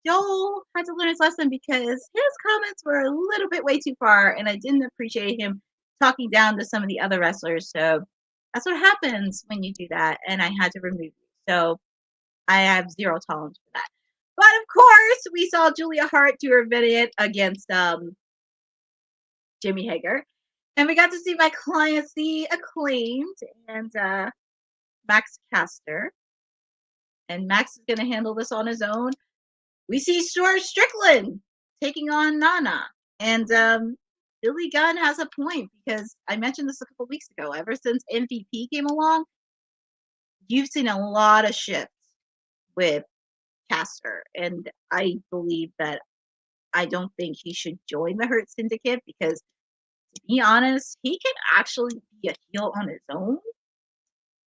Joel had to learn his lesson because his comments were a little bit way too far, and I didn't appreciate him talking down to some of the other wrestlers. So that's what happens when you do that, and I had to remove you. So I have zero tolerance for that. But of course, we saw Julia Hart do her vignette against Jamie Hayter, and we got to see my clients, the Acclaimed, and Max Caster. And Max is going to handle this on his own. We see Strickland taking on Nana. And Billy Gunn has a point because I mentioned this a couple weeks ago. Ever since MVP came along, you've seen a lot of shifts with Caster. And I believe that I don't think he should join the Hurt Syndicate because, to be honest, he can actually be a heel on his own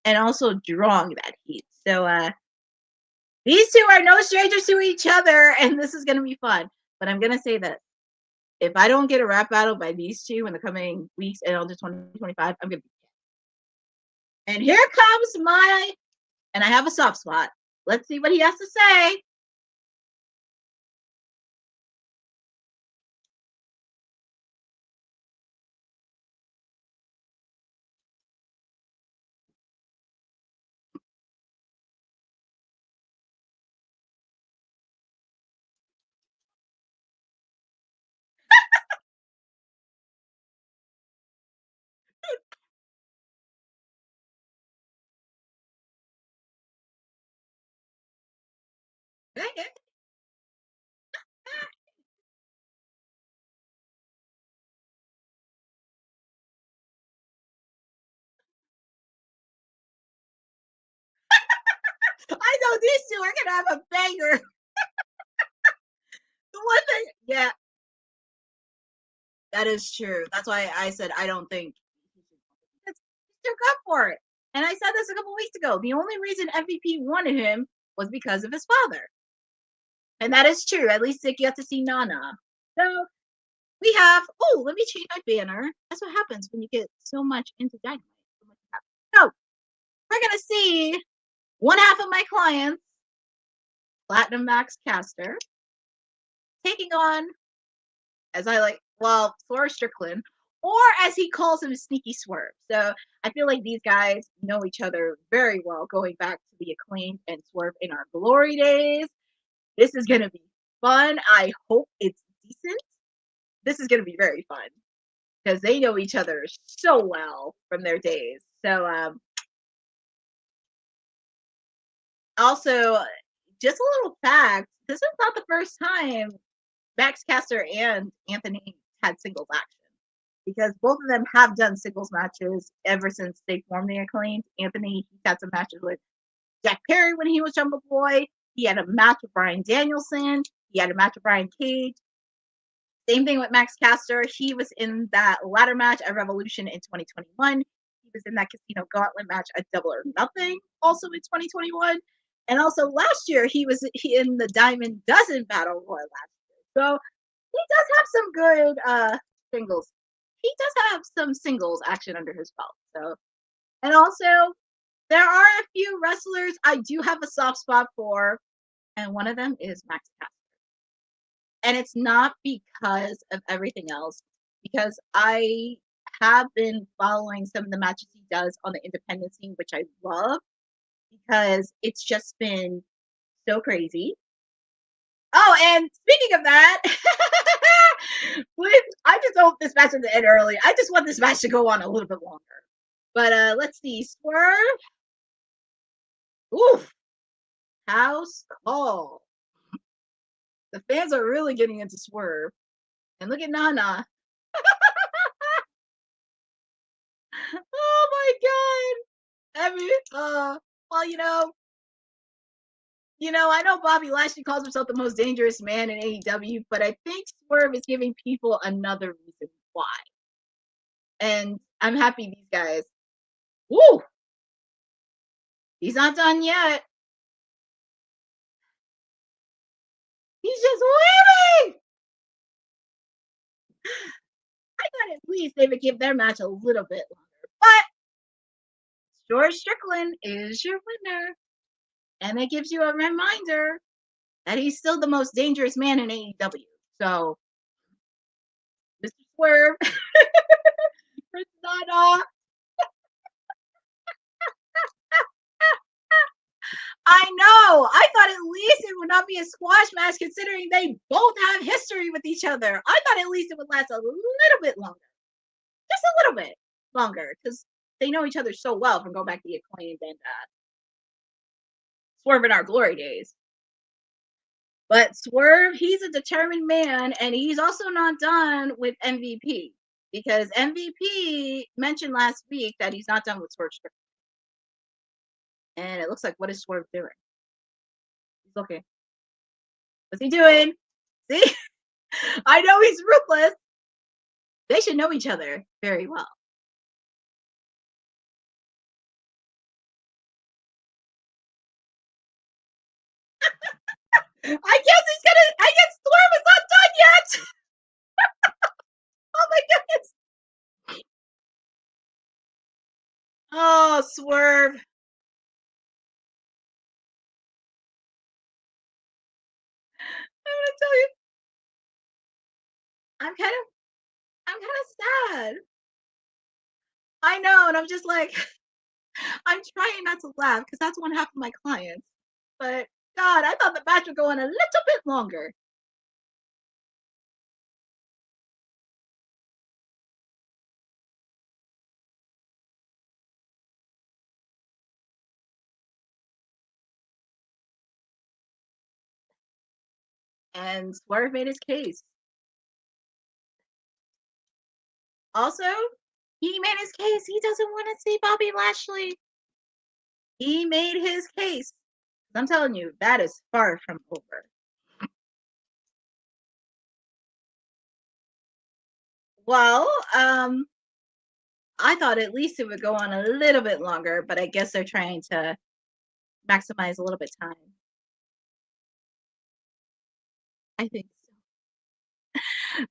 and also drawing that heat. So these two are no strangers to each other, and this is going to be fun. But I'm going to say that if I don't get a rap battle by these two in the coming weeks and onto 2025, I'm going to be pissed. And here comes and I have a soft spot. Let's see what he has to say. I know these two are gonna have a banger. The one thing, yeah, that is true. That's why I said I don't think he's too good for it. And I said this a couple weeks ago. The only reason MVP wanted him was because of his father, and that is true. At least they get to see Nana. So we have. Oh, let me change my banner. That's what happens when you get so much into Dynamite. So we're gonna see one half of my clients, Platinum Max Caster, taking on, as I like, well, Swerve Strickland, or as he calls him, Sneaky Swerve. So I feel like these guys know each other very well, going back to the Acclaimed and Swerve in our glory days. This is gonna be fun. I hope it's decent. This is going to be very fun because they know each other so well from their days. So, also, just a little fact, this is not the first time Max Caster and Anthony had singles action, because both of them have done singles matches ever since they formed the Acclaimed. Anthony, he had some matches with Jack Perry when he was Jungle Boy. He had a match with Bryan Danielson. He had a match with Brian Cage. Same thing with Max Caster. He was in that ladder match at Revolution in 2021. He was in that Casino Gauntlet match at Double or Nothing also in 2021. And also last year, he was in the Diamond Dozen Battle Royal last year. So he does have some good singles. He does have some singles action under his belt. So, and also, there are a few wrestlers I do have a soft spot for, and one of them is Max Caster. And it's not because of everything else, because I have been following some of the matches he does on the independent scene, which I love, because it's just been so crazy. Oh, and speaking of that, I just hope this match doesn't end early. I just want this match to go on a little bit longer. But let's see. Swerve. Oof. House call. The fans are really getting into Swerve. And look at Nana. Oh my god. I mean, well, I know Bobby Lashley calls himself the most dangerous man in AEW, but I think Swerve is giving people another reason why. And I'm happy these guys. Woo! He's not done yet. He's just winning! I thought at least they would give their match a little bit longer. But George Strickland is your winner. And it gives you a reminder that he's still the most dangerous man in AEW. So, Mr. Swerve, Prince Nana. I know. I thought at least it would not be a squash match, considering they both have history with each other. I thought at least it would last a little bit longer. Just a little bit longer, because they know each other so well from going back to the Acclaimed and Swerve in our glory days. But Swerve, he's a determined man, and he's also not done with MVP, because MVP mentioned last week that he's not done with Swerve Strickland. And it looks like, what is Swerve doing? He's looking. What's he doing? See? I know he's ruthless. They should know each other very well. I guess Swerve is not done yet. Oh my goodness. Oh, Swerve. I'm gonna tell you. I'm kind of sad. I know, and I'm just like, I'm trying not to laugh because that's one half of my clients. But God, I thought the match would go on a little bit longer. And Swerve made his case. Also, he made his case. He doesn't want to see Bobby Lashley. He made his case. I'm telling you, that is far from over. Well, I thought at least it would go on a little bit longer, but I guess they're trying to maximize a little bit of time. I think so.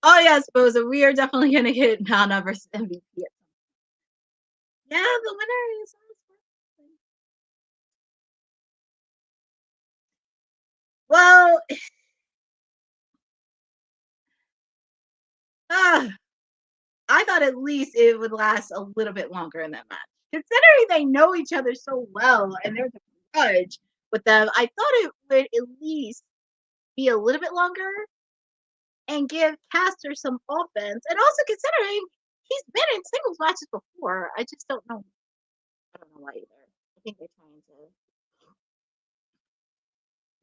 Oh yes, Boza, we are definitely gonna get Nana versus MVP. Yeah, the winner is. Well, I thought at least it would last a little bit longer in that match. Considering they know each other so well and there's a grudge with them, I thought it would at least, be a little bit longer and give Caster some offense. And also considering he's been in singles matches before. I just don't know. I don't know why either. I think they're trying to.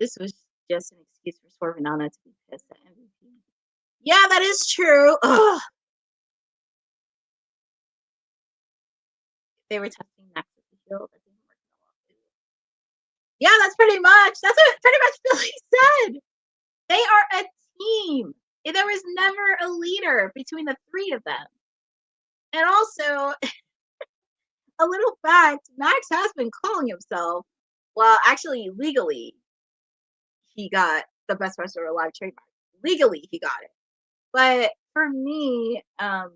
This was just an excuse for Swerve and Nana to be pissed at MVP. Yeah, that is true. Ugh. They were testing Max at the Shield. That didn't work out well. Yeah, that's pretty much. That's what pretty much Billy said. They are a team. There was never a leader between the three of them. And also, a little fact, Max has been calling himself, well, actually, legally, he got the Best Wrestler Alive trademark. Legally, he got it. But for me, it's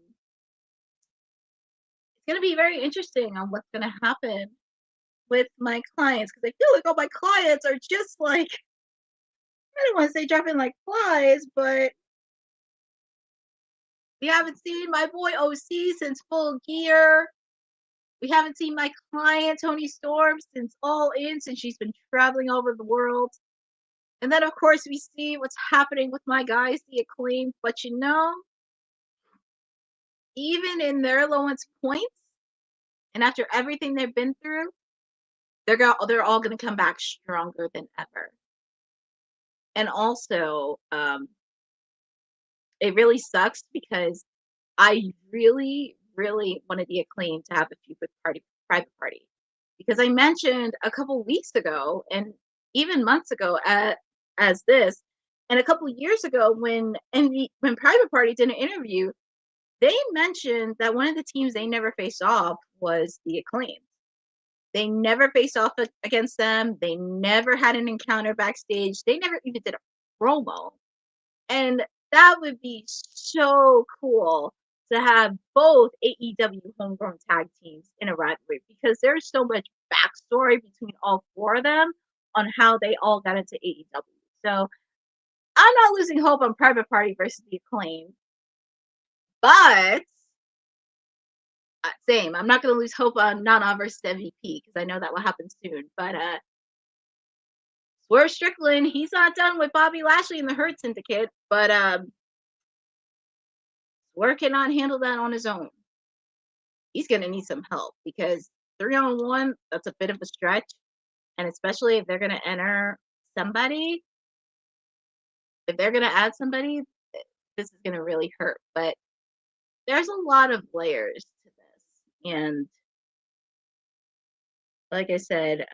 going to be very interesting on what's going to happen with my clients, because I feel like all my clients are just like, I don't want to say dropping like flies, but we haven't seen my boy OC since Full Gear. We haven't seen my client Tony Storm since All In, since she's been traveling over the world. And then, of course, we see what's happening with my guys, the Acclaimed. But you know, even in their lowest points, and after everything they've been through, they're all going to come back stronger than ever. And also, it really sucks because I really, really wanted the Acclaim to have a feud with Private Party, because I mentioned a couple weeks ago and even months ago as this, and a couple years ago when Private Party did an interview, they mentioned that one of the teams they never faced off was the Acclaim. They never faced off against them. They never had an encounter backstage. They never even did a promo. And that would be so cool to have both AEW homegrown tag teams in a rivalry, because there's so much backstory between all four of them on how they all got into AEW. So I'm not losing hope on Private Party versus the Acclaim, but same. I'm not going to lose hope on Nana versus MVP, because I know that will happen soon. But Swerve Strickland, he's not done with Bobby Lashley and the Hurt Syndicate, but Swerve cannot handle that on his own. He's going to need some help, because 3-on-1, that's a bit of a stretch. And especially if they're going to enter somebody, if they're going to add somebody, this is going to really hurt. But there's a lot of layers to this. And like I said,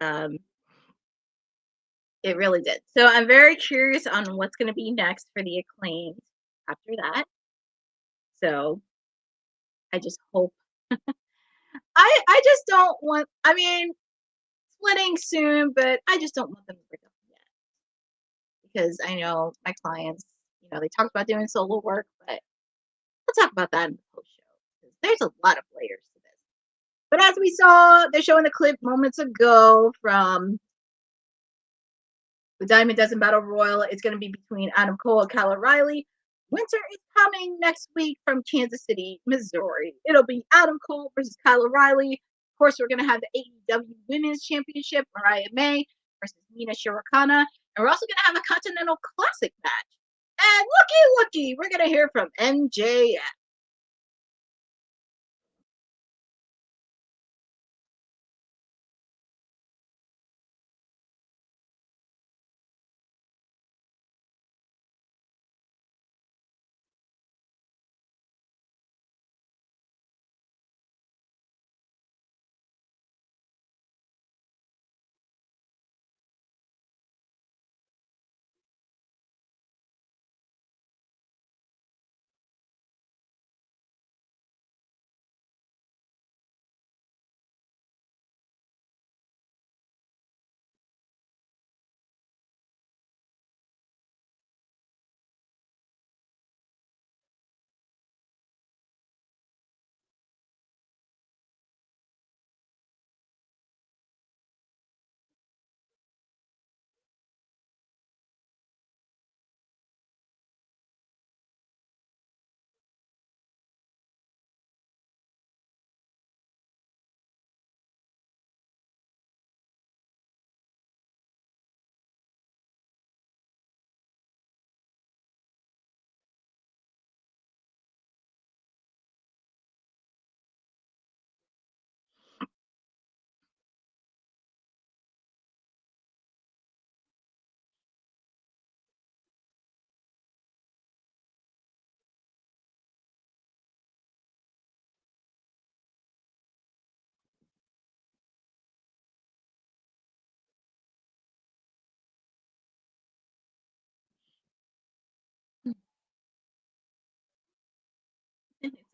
it really did. So I'm very curious on what's going to be next for the Acclaimed after that. So I just hope. I just don't want, I mean, splitting soon, but I just don't want them to break up yet. Because I know my clients, they talked about doing solo work, but we'll talk about that in the post show. There's a lot of layers to this. But as we saw, they're showing the clip moments ago from the Diamond Dozen Battle Royal. It's going to be between Adam Cole and Kyle O'Reilly. Winter is coming next week from Kansas City, Missouri. It'll be Adam Cole versus Kyle O'Reilly. Of course, we're going to have the AEW Women's Championship, Mariah May versus Mina Shirokana. And we're also going to have a Continental Classic match. And looky, we're going to hear from MJF.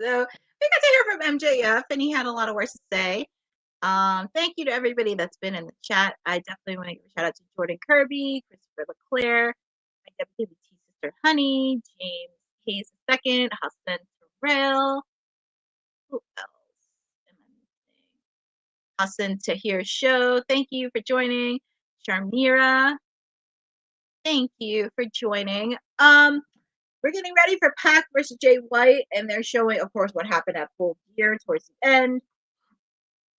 So we got to hear from MJF, and he had a lot of words to say. Thank you to everybody that's been in the chat. I definitely want to give a shout out to Jordan Kirby, Christopher LeClaire, my WWT sister Honey, James Hayes II, Hassan Terrell. Who else am I missing? Hassan Tahir Show. Thank you for joining. Sharmira. Thank you for joining. We're getting ready for Pac versus Jay White, and they're showing, of course, what happened at Full Gear towards the end,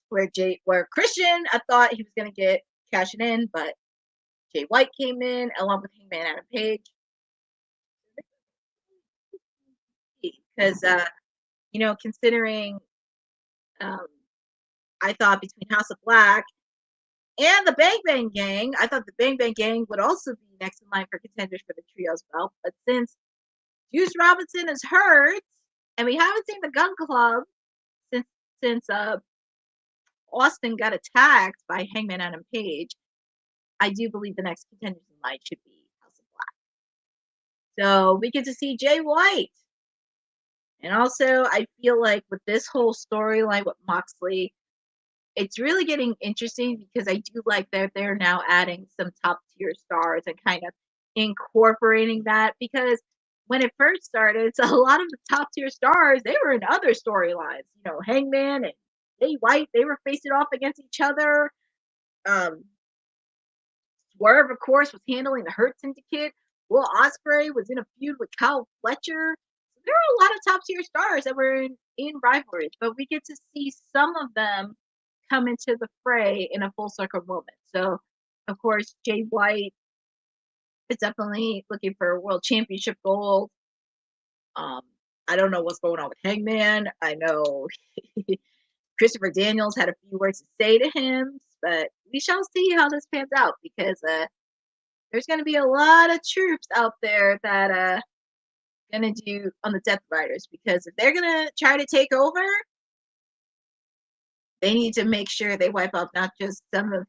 where Christian, I thought he was gonna get cashing in, but Jay White came in along with Hangman Adam Page. Because considering I thought between House of Black and the Bang Bang Gang, I thought the Bang Bang Gang would also be next in line for contenders for the trios belt. But since Juice Robinson is hurt, and we haven't seen the Gun Club since Austin got attacked by Hangman Adam Page, I do believe the next contenders in line should be House of Black. So we get to see Jay White. And also, I feel like with this whole storyline with Moxley, it's really getting interesting because I do like that they're now adding some top tier stars and kind of incorporating that, because when it first started, a lot of the top tier stars, they were in other storylines. Hangman and Jay White, they were facing off against each other. Swerve, of course, was handling the Hurt Syndicate. Will Ospreay was in a feud with Kyle Fletcher. There are a lot of top tier stars that were in rivalries, but we get to see some of them come into the fray in a full circle moment. So, of course, Jay White is definitely looking for a world championship gold. I don't know what's going on with Hangman. I know Christopher Daniels had a few words to say to him, but we shall see how this pans out, because there's going to be a lot of troops out there that going to do on the Death Riders, because if they're going to try to take over, they need to make sure they wipe out not just some of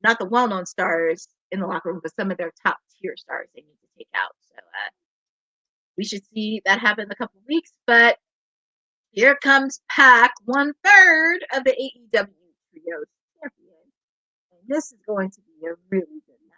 not the well-known stars in the locker room, but some of their top tier stars they need to take out. So we should see that happen in a couple of weeks. But here comes Pac, 1/3 of the AEW Trios champion. And this is going to be a really good match.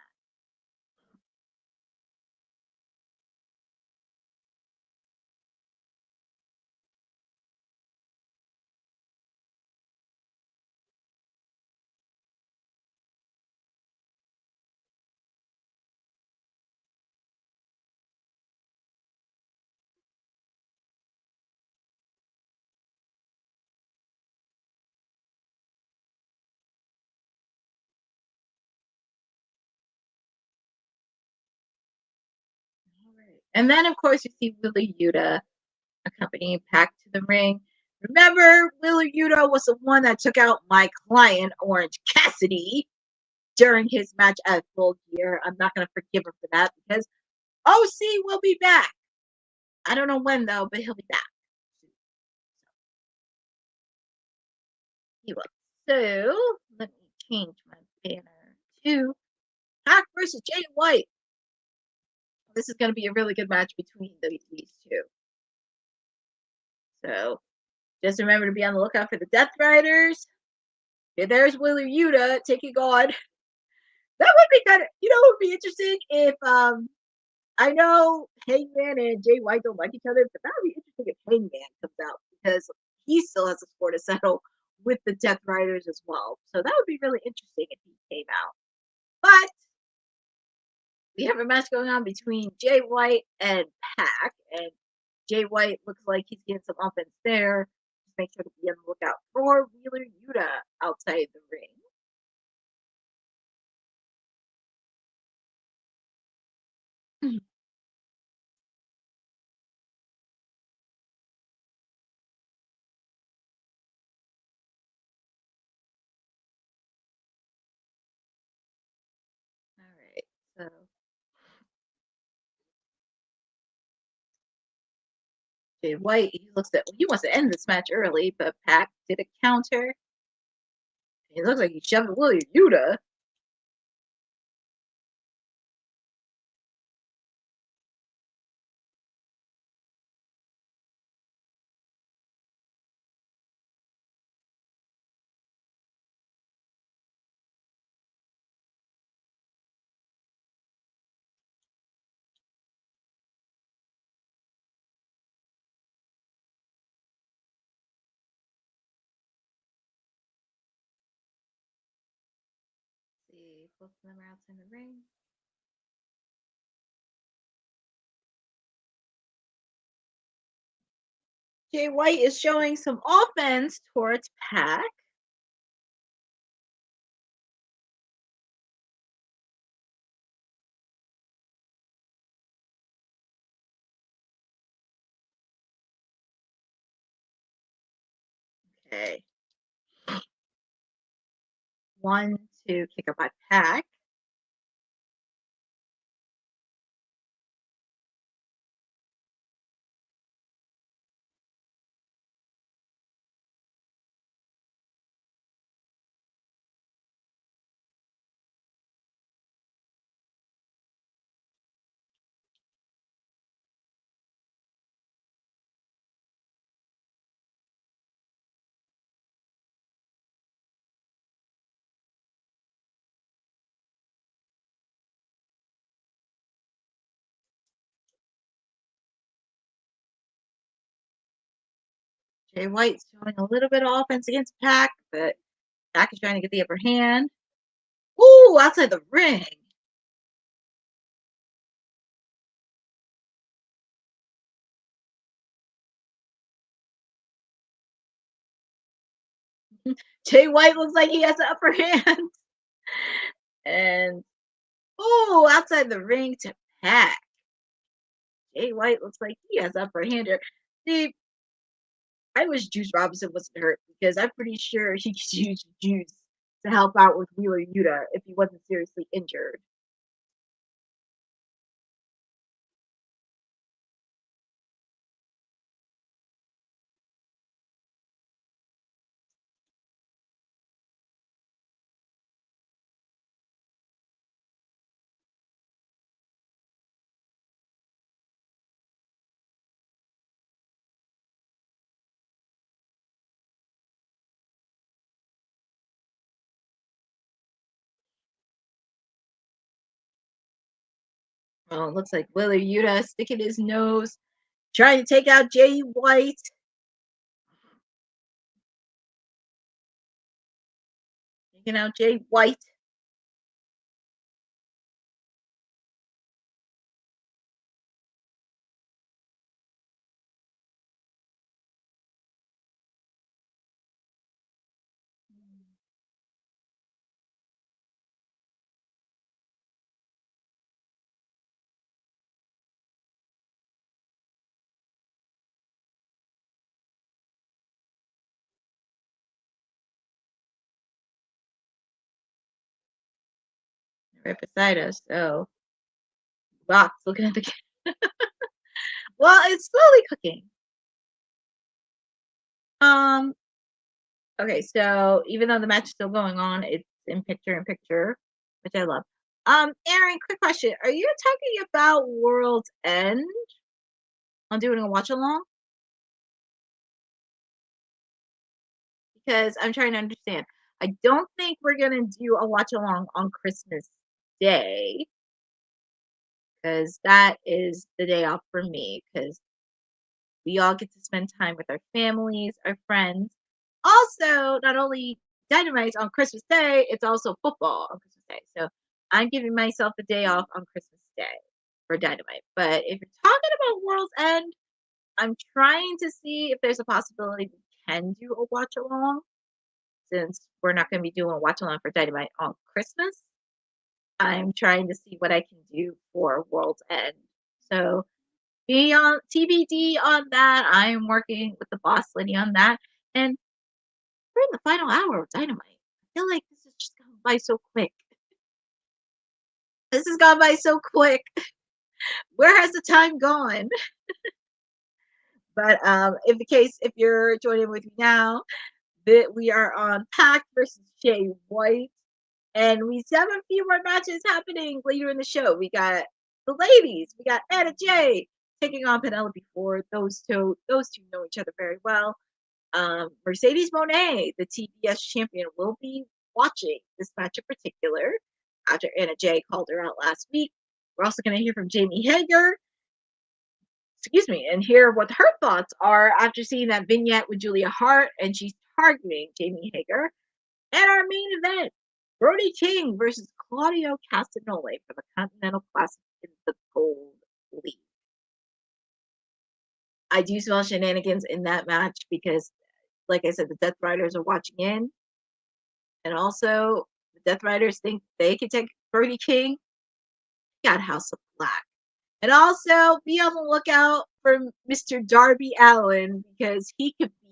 And then, of course, you see Wheeler Yuta accompanying Pac to the ring. Remember, Wheeler Yuta was the one that took out my client, Orange Cassidy, during his match at Full Gear. I'm not going to forgive him for that, because OC will be back. I don't know when, though, but he'll be back. He will. So, let me change my banner to Pac versus Jay White. This is going to be a really good match between these two. So, just remember to be on the lookout for the Death Riders. Okay, there's Wheeler Yuta taking on. That would be kind of, it would be interesting if, I know Hangman and Jay White don't like each other, but that would be interesting if Hangman comes out, because he still has a score to settle with the Death Riders as well. So that would be really interesting if he came out. But we have a match going on between Jay White and Pac, and Jay White looks like he's getting some offense there. Just make sure to be on the lookout for Wheeler Yuta outside the ring. All right, so Jay White, he wants to end this match early, but Pac did a counter. It looks like he shoved Wheeler Yuta. see. Both of them are outside the ring. Jay White is showing some offense towards Pac. Okay. 1, 2, kick up by Pac. Jay White's showing a little bit of offense against Pac, but Pac is trying to get the upper hand. Ooh, outside the ring. Jay White looks like he has the upper hand. And ooh, outside the ring to Pac. Jay White looks like he has the upper hand here. See, I wish Juice Robinson wasn't hurt because I'm pretty sure he could use Juice to help out with Wheeler Yuta if he wasn't seriously injured. Well, it looks like Wheeler Yuta sticking his nose, trying to take out Jay White. Taking out Jay White. Right beside us. So, box looking at the. Well, it's slowly cooking. Okay, so even though the match is still going on, it's in picture, which I love. Aaron, quick question: are you talking about World's End on doing a watch along? Because I'm trying to understand. I don't think we're gonna do a watch along on Christmas Day because that is the day off for me because we all get to spend time with our families, our friends. Also, not only Dynamite on Christmas Day, it's also football on Christmas Day. So I'm giving myself a day off on Christmas Day for Dynamite. But if you're talking about World's End, I'm trying to see if there's a possibility we can do a watch along since we're not going to be doing a watch along for Dynamite on Christmas. I'm trying to see what I can do for World's End. So be on TBD on that. I'm working with the boss lady on that. And we're in the final hour of Dynamite. I feel like this has just gone by so quick. This has gone by so quick. Where has the time gone? But if you're joining with me now, that we are on Pac versus Jay White. And we have a few more matches happening later in the show. We got the ladies. We got Anna Jay taking on Penelope Ford. Those two know each other very well. Mercedes Moné, the TBS champion, will be watching this match in particular after Anna Jay called her out last week. We're also going to hear from Jamie Hayter. And hear what her thoughts are after seeing that vignette with Julia Hart, and she's targeting Jamie Hayter. And our main event, Brody King versus Claudio Castagnoli for the Continental Classic in the Gold League. I do smell shenanigans in that match because, like I said, the Death Riders are watching in. And also, the Death Riders think they can take Brody King. Got House of Black. And also, be on the lookout for Mr. Darby Allin because he could be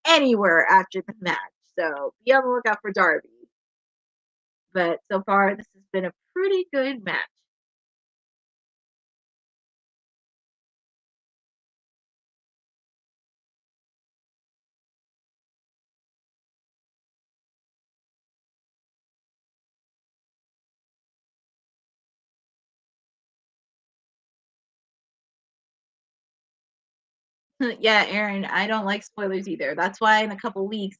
anywhere after the match. So, be on the lookout for Darby. But so far, this has been a pretty good match. Yeah, Aaron, I don't like spoilers either. That's why in a couple weeks,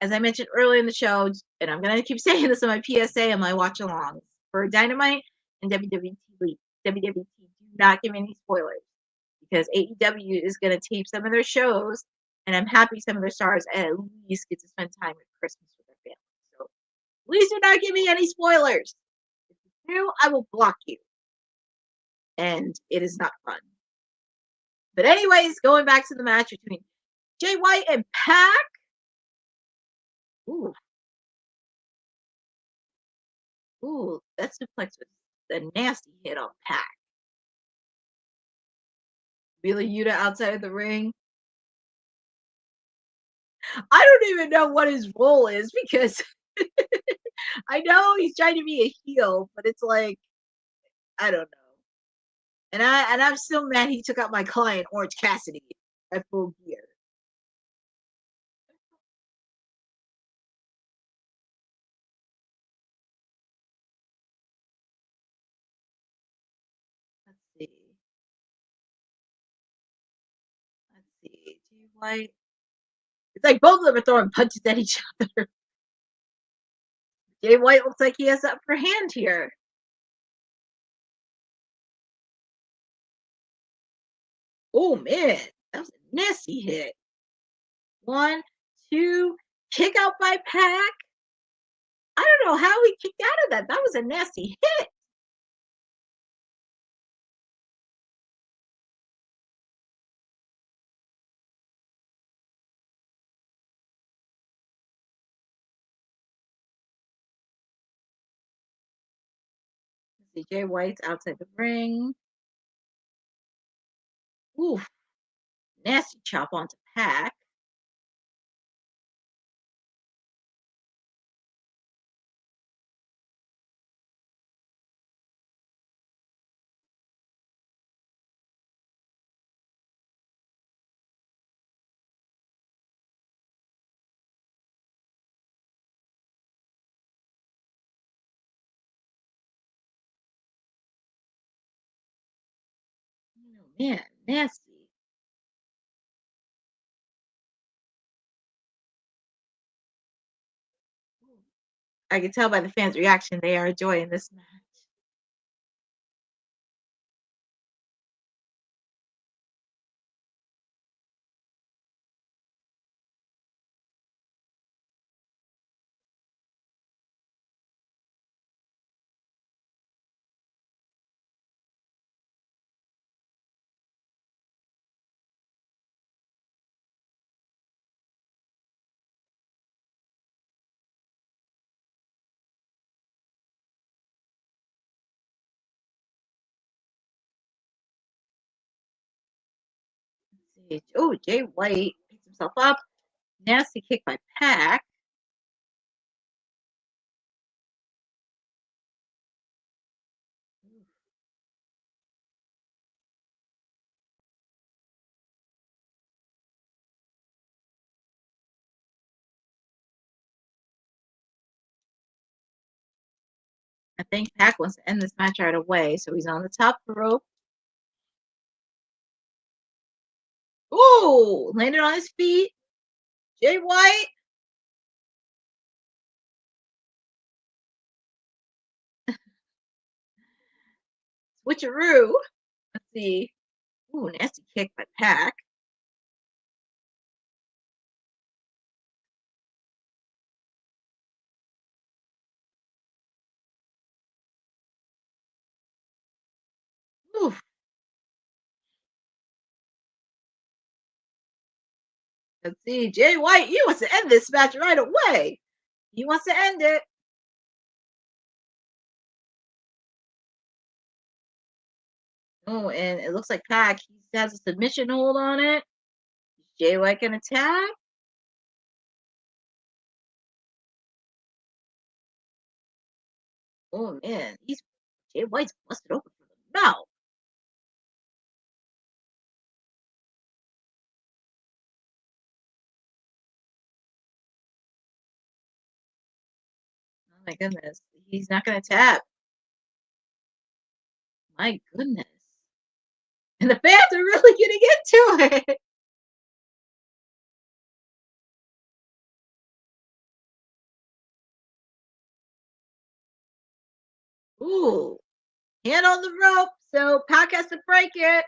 as I mentioned earlier in the show, and I'm going to keep saying this in my PSA and my watch alongs for Dynamite and WWE, do not give me any spoilers because AEW is going to tape some of their shows, and I'm happy some of their stars at least get to spend time at Christmas with their family. So please do not give me any spoilers. If you do, I will block you. And it is not fun. But anyways, going back to the match between Jay White and Pac. Ooh. Ooh, that suplex was a nasty hit on Pac. Wheeler Yuta outside of the ring. I don't even know what his role is because I know he's trying to be a heel, but it's like I don't know. And I'm still mad he took out my client Orange Cassidy at Full Gear. Let's see. Jay White. It's like both of them are throwing punches at each other. Jay White looks like he has the upper hand here. Oh man, that was a nasty hit. 1, 2, kick out by Pac. I don't know how he kicked out of that. That was a nasty hit. Jay White's outside the ring. Oof. Nasty chop onto Pac. Oh, man, nasty. I can tell by the fans' reaction they are enjoying this match. Oh, Jay White picks himself up. Nasty kick by Pac. I think Pac wants to end this match right away, so he's on the top rope. Oh, landed on his feet. Jay White. Switcheroo. Let's see. Ooh, nasty kick by Pac. Let's see. Jay White, he wants to end this match right away. He wants to end it. Oh, and it looks like Pac, he has a submission hold on it. Jay White can attack. Oh man, Jay White's busted open from the mouth. Oh my goodness, he's not gonna tap. My goodness, and the fans are really getting into it. Ooh, hand on the rope, so Pac has to break it.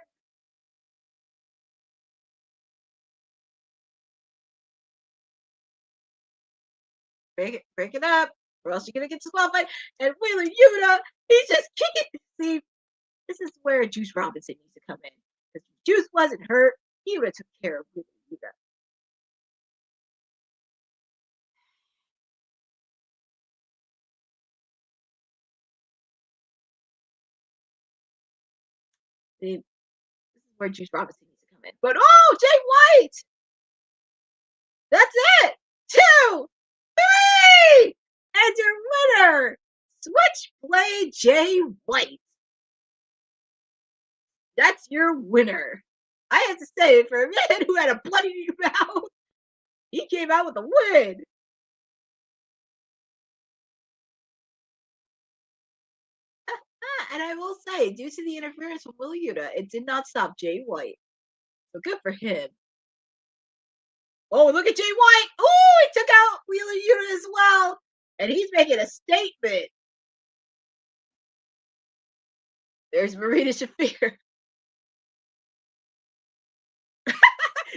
Break it up, or else you're gonna get disqualified. And Wheeler Yuta, he's just kicking. See, this is where Juice Robinson needs to come in. Because if Juice wasn't hurt, he would have took care of Wheeler Yuta. See, this is where Juice Robinson needs to come in. But oh, Jay White! That's it! 2, 3! And your winner, Switchblade Jay White. That's your winner. I have to say, for a man who had a bloody mouth, he came out with a win. And I will say, due to the interference from Will Yuta, it did not stop Jay White. So good for him. Oh, look at Jay White. Oh, he took out Wheeler Yuta as well. And he's making a statement. There's Marina Shafir.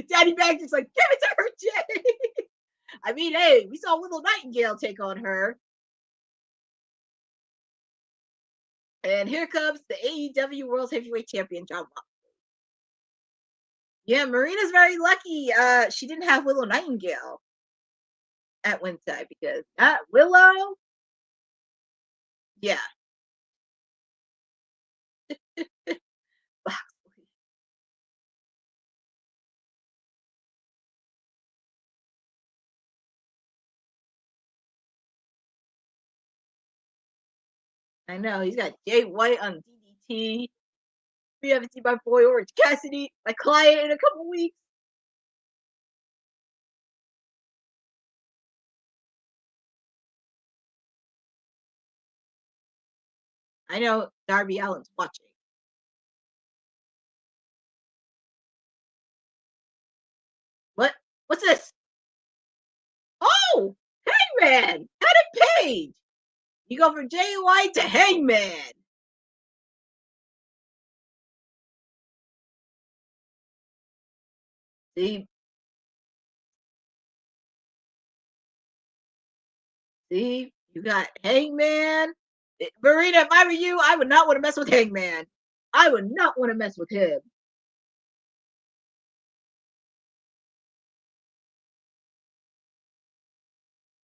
Daddy Bag's just like, give it to her, Jay. I mean, hey, we saw Willow Nightingale take on her. And here comes the AEW World Heavyweight Champion, John Moxley. Yeah, Marina's very lucky. She didn't have Willow Nightingale at one time because that Willow, yeah. I know he's got Jay White on DDT. We haven't seen my boy Orange Cassidy, my client, in a couple weeks. I know Darby Allin's watching. What? What's this? Oh, Hangman! Adam Page! You go from Jay White to Hangman. See, you got Hangman. Marina, if I were you, I would not want to mess with Hangman. I would not want to mess with him.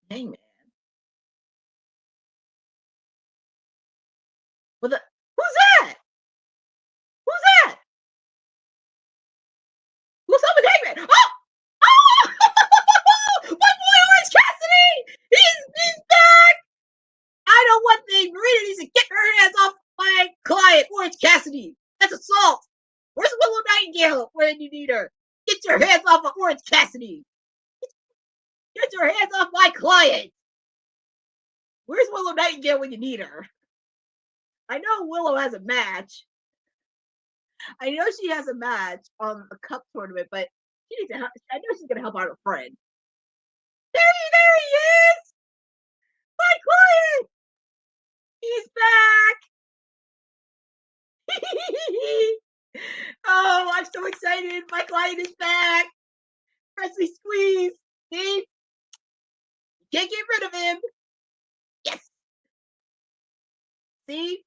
Hangman. Who's that? Who's that? What's up with Hangman? Oh! Oh! My boy Orange Cassidy! He's back! I know one thing. Marina needs to get her hands off my client, Orange Cassidy. That's assault. Where's Willow Nightingale when you need her? Get your hands off of Orange Cassidy. Get your hands off my client. Where's Willow Nightingale when you need her? I know Willow has a match. I know she has a match on a cup tournament, but she needs to help. I know she's gonna help out a friend. There he is! My client! He's back! Oh, I'm so excited. My client is back. Presley squeeze. See? You can't get rid of him. Yes. See?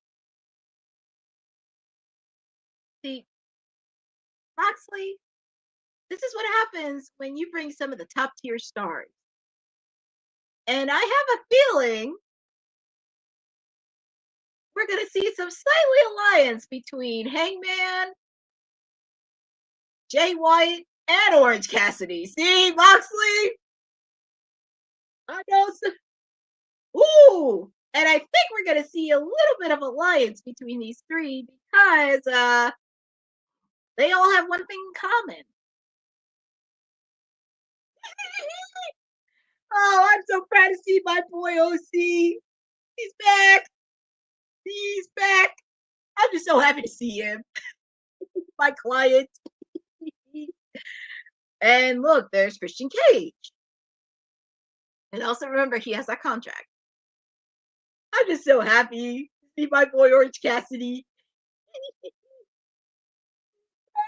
See? Moxley, This is what happens when you bring some of the top tier stars. And I have a feeling we're going to see some slightly alliance between Hangman, Jay White, and Orange Cassidy. See, Moxley? I know. Ooh! And I think we're going to see a little bit of alliance between these three because they all have one thing in common. Oh, I'm so proud to see my boy OC. He's back. He's back. I'm just so happy to see him. My client. And look, there's Christian Cage. And also remember, he has that contract. I'm just so happy to see my boy Orange Cassidy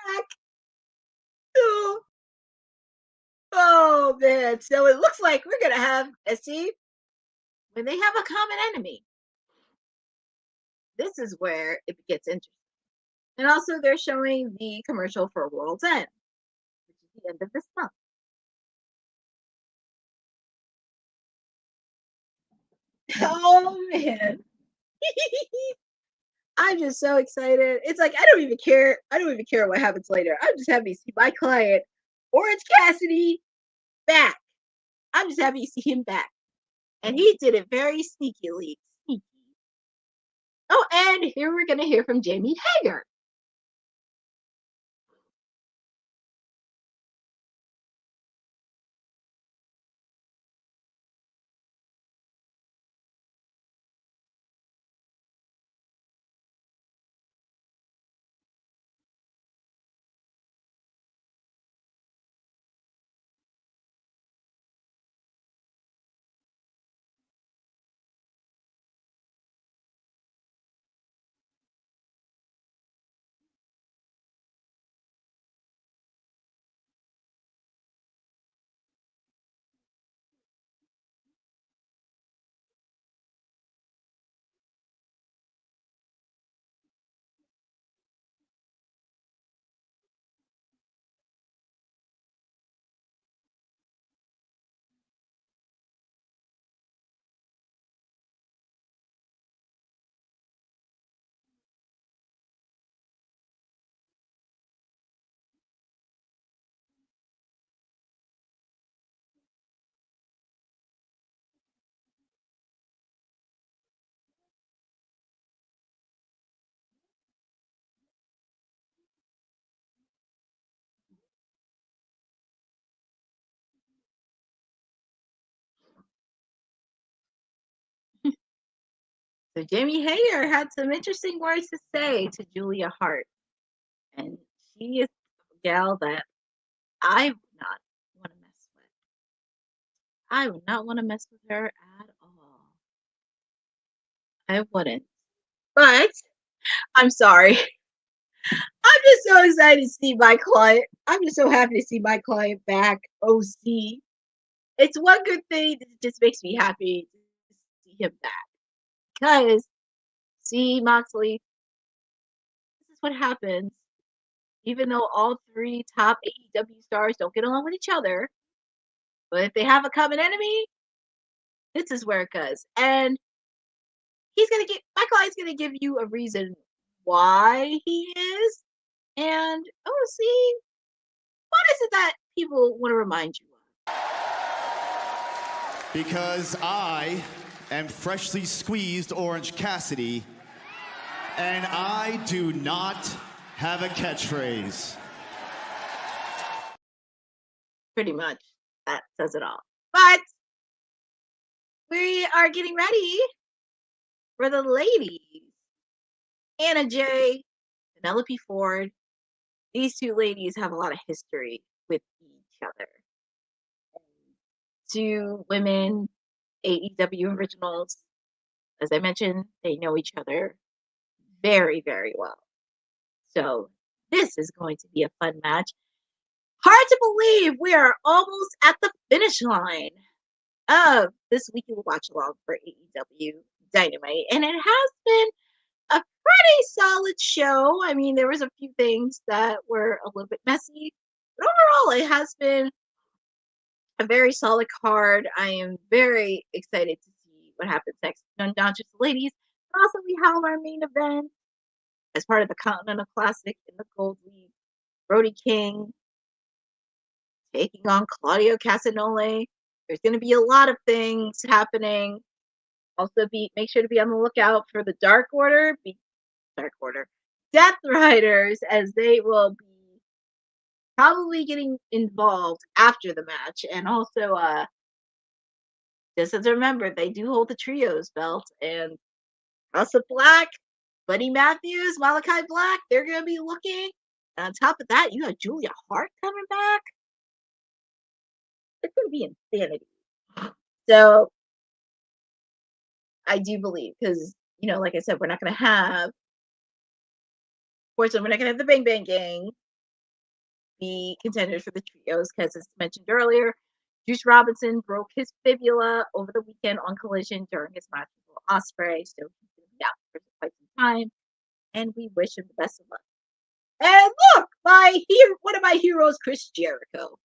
back. Oh man. So it looks like we're gonna have see when they have a common enemy. This is where it gets interesting. And also they're showing the commercial for World's End, which is the end of this month. Oh man. I'm just so excited. It's like I don't even care. I don't even care what happens later. I'm just happy to see my client, Orange Cassidy, back. I'm just happy to see him back. And he did it very sneakily. Sneaky. Oh, and here we're gonna hear from Jamie Hayter. So Jamie Hayter had some interesting words to say to Julia Hart. And she is a gal that I would not want to mess with. I would not want to mess with her at all. I wouldn't. But I'm sorry. I'm just so excited to see my client. I'm just so happy to see my client back, OC. It's one good thing that just makes me happy to see him back. Because, see, Moxley, this is what happens. Even though all three top AEW stars don't get along with each other, but if they have a common enemy, this is where it goes. And my client's gonna give you a reason why he is. And see, what is it that people want to remind you of? Because I am freshly squeezed Orange Cassidy, and I do not have a catchphrase. Pretty much. That says it all. But we are getting ready for the ladies. Anna Jay, Penelope Ford. These two ladies have a lot of history with each other. Two women, AEW originals. As I mentioned, they know each other very, very well. So this is going to be a fun match. Hard to believe we are almost at the finish line of this weekly watch along for AEW Dynamite. And it has been a pretty solid show. I mean, there was a few things that were a little bit messy, But overall, it has been a very solid card. I am very excited to see what happens next. Not just the ladies, but also we have our main event as part of the Continental Classic in the Gold League. Brody King taking on Claudio Castagnoli. There's going to be a lot of things happening. Also, make sure to be on the lookout for the Dark Order, Death Riders, as they will be probably getting involved after the match. And also, just as a remember, they do hold the trios belt, and House of Black, Buddy Matthews, Malachi Black, they're going to be looking. And on top of that, you have Julia Hart coming back. It's going to be insanity. So, I do believe, because, like I said, we're not going to have, fortunately, we're not going to have the Bang Bang Gang be contenders for the trios, because as mentioned earlier, Juice Robinson broke his fibula over the weekend on Collision during his match with Will Ospreay, so he's going to be out for quite some time, and we wish him the best of luck. And look, one of my heroes, Chris Jericho.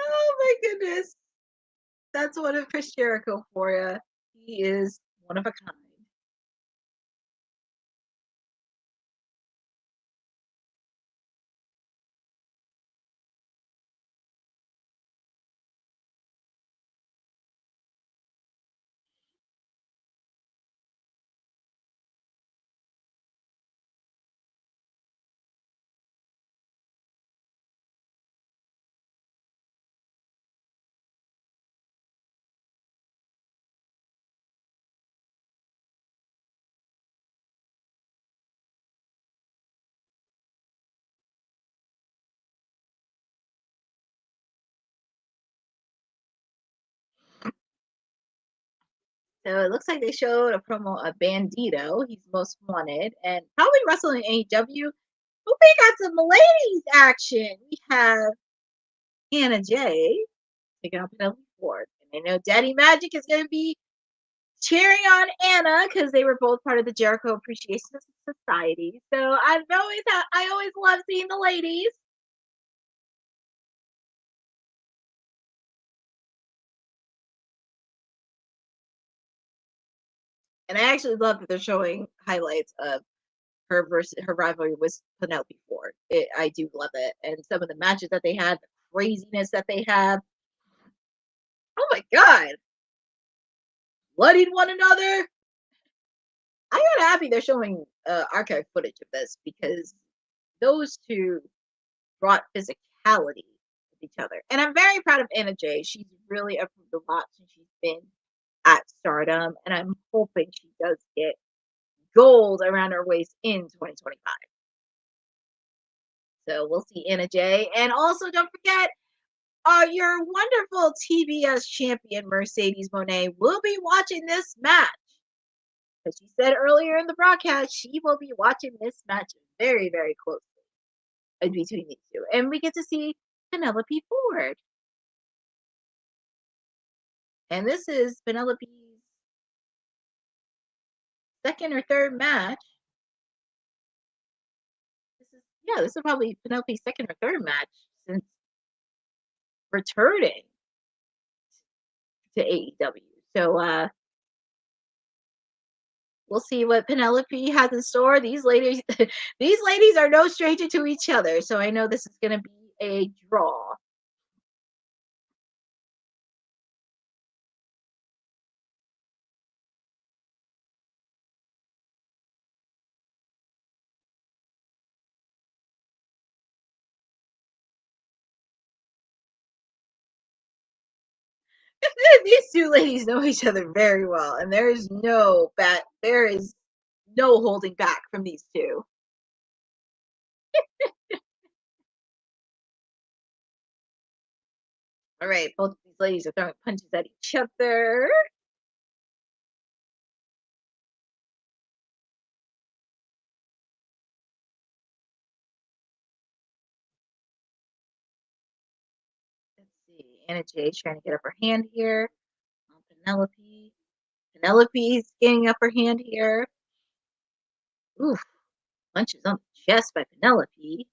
Oh my goodness. That's one of Chris Jericho for you. He is one of a kind. So it looks like they showed a promo of Bandito. He's most wanted and probably wrestling in AEW. But we got some ladies action. We have Anna Jay taking on Penelope Ford. And I know Daddy Magic is going to be cheering on Anna because they were both part of the Jericho Appreciation Society. So I always love seeing the ladies. And I actually love that they're showing highlights of her rivalry with Penelope Ford. I do love it. And some of the matches that they had, the craziness that they have. Oh my God. Bloodied one another. I got happy they're showing archive footage of this because those two brought physicality with each other. And I'm very proud of Anna Jay. She's really improved a lot since she's been at Stardom. And I'm hoping she does get gold around her waist in 2025. So we'll see Anna Jay. And also don't forget, your wonderful TBS champion Mercedes Moné will be watching this match. As she said earlier in the broadcast, she will be watching this match very, very closely between these two. And we get to see Penelope Ford. And this is Penelope's second or third match. This is probably Penelope's second or third match since returning to AEW. So we'll see what Penelope has in store. These ladies are no stranger to each other, so I know this is going to be a draw. These two ladies know each other very well, and there is no holding back from these two. All right, both of these ladies are throwing punches at each other. Let's see. Anna Jay's trying to get up her hand here. Penelope. Penelope's getting up her hand here. Oof. Punches on the chest by Penelope.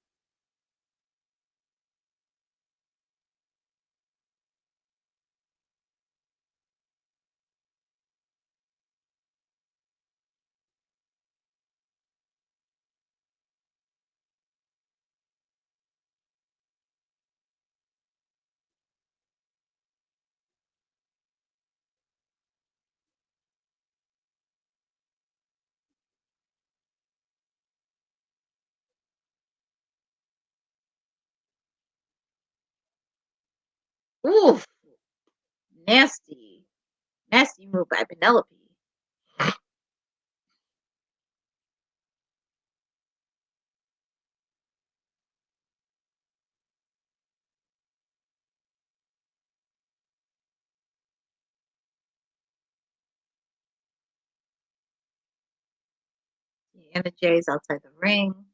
Oof. Nasty. Nasty move by Penelope. Anna Jay's outside the ring.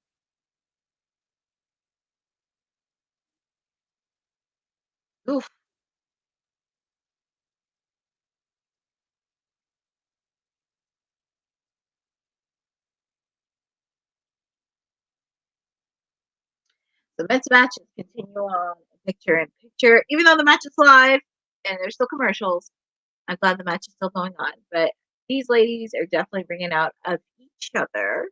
Oof. The men's matches continue on picture in picture, even though the match is live and there's still commercials. I'm glad the match is still going on, but these ladies are definitely bringing out of each other.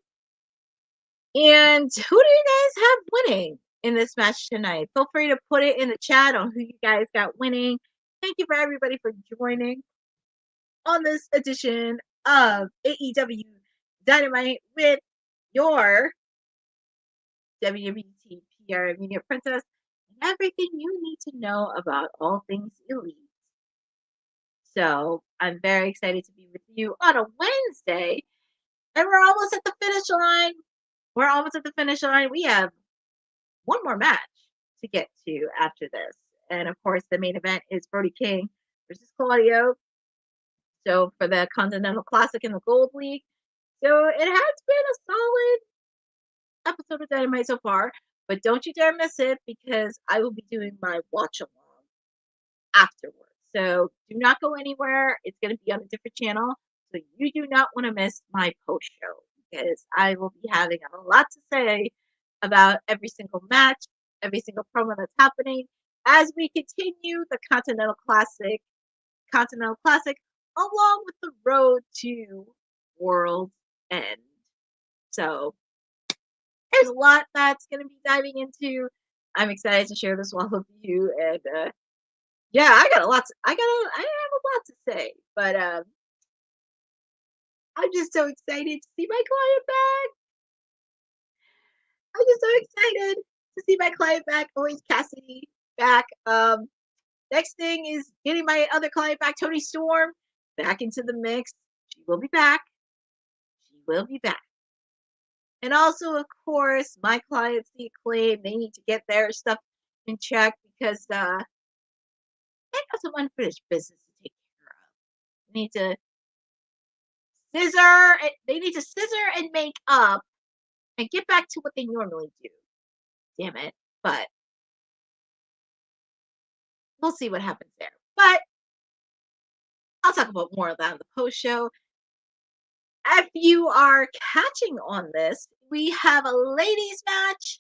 And who do you guys have winning in this match tonight? Feel free to put it in the chat on who you guys got winning. Thank you for everybody for joining on this edition of AEW Dynamite with your WWT PR Media Princess and everything you need to know about all things elite. So I'm very excited to be with you on a Wednesday, and we're almost at the finish line. We have one more match to get to after this, and of course the main event is Brody King versus Claudio. So for the Continental Classic in the Gold League. So it has been a solid episode of Dynamite so far, but don't you dare miss it because I will be doing my watch along afterwards. So do not go anywhere. It's going to be on a different channel. So you do not want to miss my post show because I will be having a lot to say about every single match, every single promo that's happening as we continue the Continental Classic, along with the road to World's End. So there's a lot that's going to be diving into. I'm excited to share this with all of you, and yeah, I have a lot to say, but I'm just so excited to see my client back. I'm just so excited to see my client back. Always Cassidy back. Next thing is getting my other client back, Toni Storm, back into the mix. She will be back. And also, of course, my clients, The Acclaim, they need to get their stuff in check because they got some unfinished business to take care of. They need to scissor and make up and get back to what they normally do. Damn it. But we'll see what happens there. But I'll talk about more of that in the post show. If you are catching on this, we have a ladies match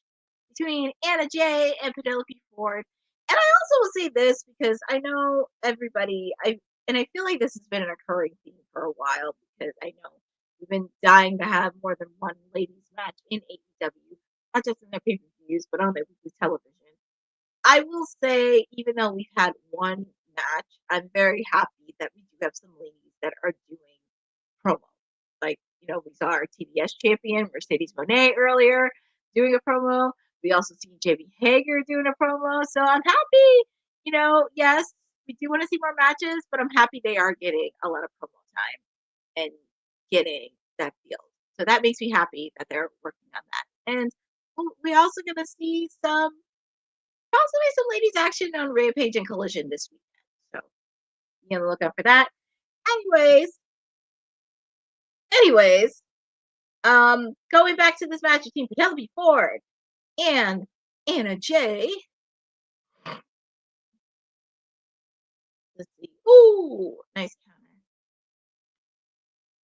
between Anna Jay and Penelope Ford. And I also will say this because I know everybody, I feel like this has been an occurring theme for a while because I know we've been dying to have more than one ladies match in AEW, not just in their pay-per-views, but on their weekly television. I will say, even though we've had one match, I'm very happy that we do have some ladies that are doing promo. Like, we saw our TBS champion, Mercedes Moné, earlier doing a promo. We also see Jamie Hayter doing a promo. So I'm happy. Yes, we do want to see more matches, but I'm happy they are getting a lot of promo time and getting that field. So that makes me happy that they're working on that. And we're also going to see some ladies action on Rampage and Collision this weekend. So you gotta look out for that. Anyways, going back to this match between Penelope Ford and Anna Jay. Let's see. Ooh, nice counter.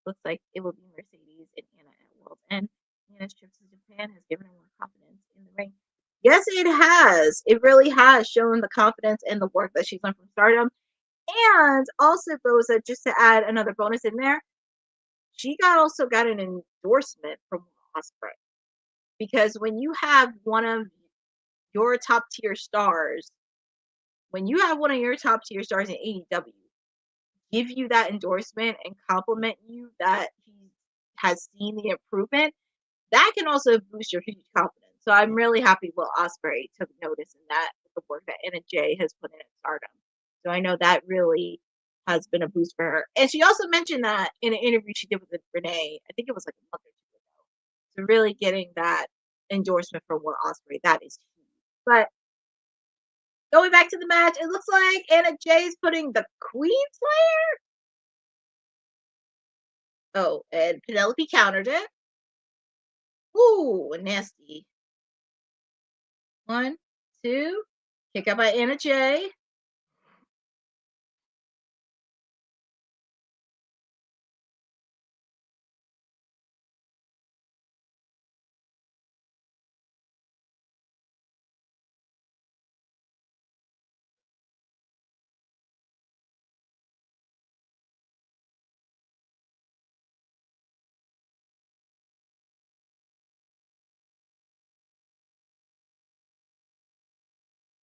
Looks like it will be Mercedes and Anna at World's End. Anna's trip to Japan has given her more confidence in the ring. Yes, it has. It really has shown the confidence and the work that she's learned from Stardom. And also, Rosa, just to add another bonus in there, she also got an endorsement from Ospreay. Because when you have one of your top tier stars in AEW give you that endorsement and compliment you that he has seen the improvement, that can also boost your huge confidence. So I'm really happy Will Ospreay took notice in that, the work that Anna Jay has put in at Stardom. So I know that really has been a boost for her. And she also mentioned that in an interview she did with Renee, I think it was like a month or two ago. So really getting that endorsement from Will Ospreay, that is huge. But going back to the match, it looks like Anna Jay's putting the Queen Slayer. Oh, and Penelope countered it. Ooh, nasty. 1, 2, kick out by Anna Jay.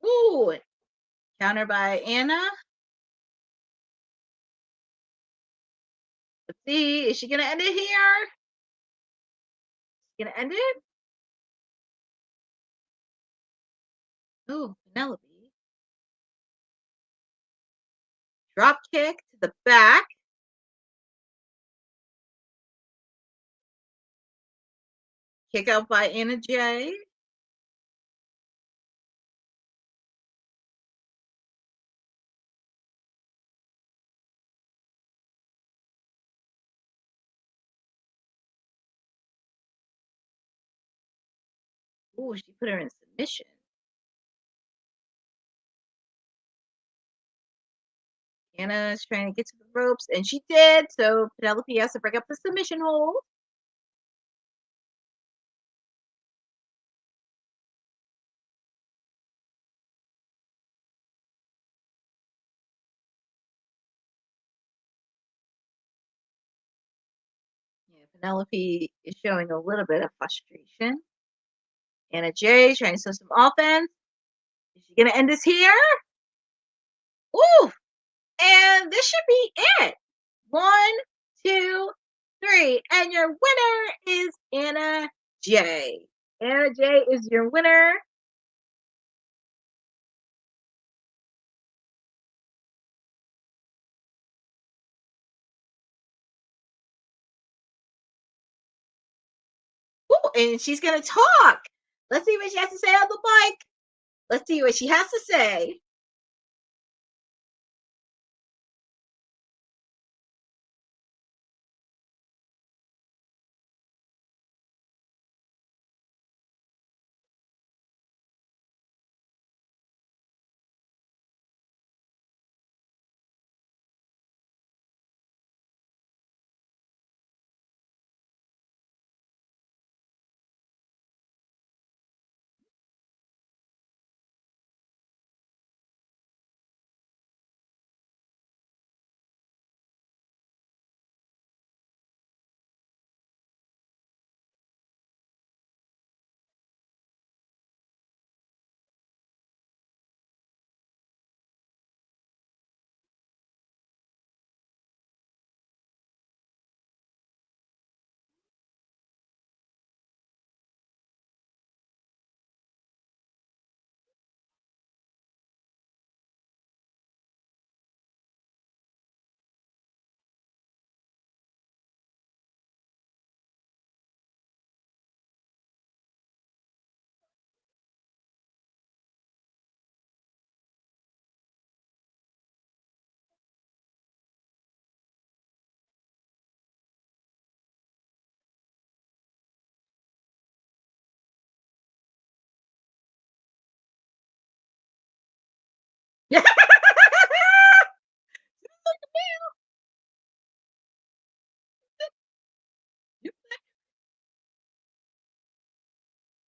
Ooh, counter by Anna. Let's see, is she gonna end it here? Gonna end it? Ooh, Penelope. Drop kick to the back. Kick out by Anna Jay. Ooh, she put her in submission. Anna's trying to get to the ropes, and she did. So Penelope has to break up the submission hold. Yeah, Penelope is showing a little bit of frustration. Anna Jay trying to show some offense. Is she gonna end this here? Ooh, and this should be it. 1, 2, 3, and your winner is Anna Jay. Anna Jay is your winner. Ooh, and she's gonna talk. Let's see what she has to say on the mic. Let's see what she has to say.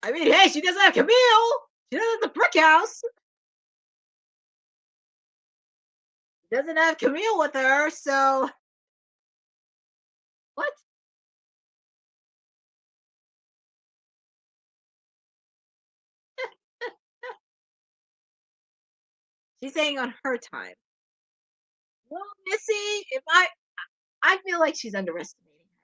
I mean, hey, she doesn't have Camille. She doesn't have the brick house. She doesn't have Camille with her, so what? She's saying on her time. Well, Missy, if I feel like she's underestimating her.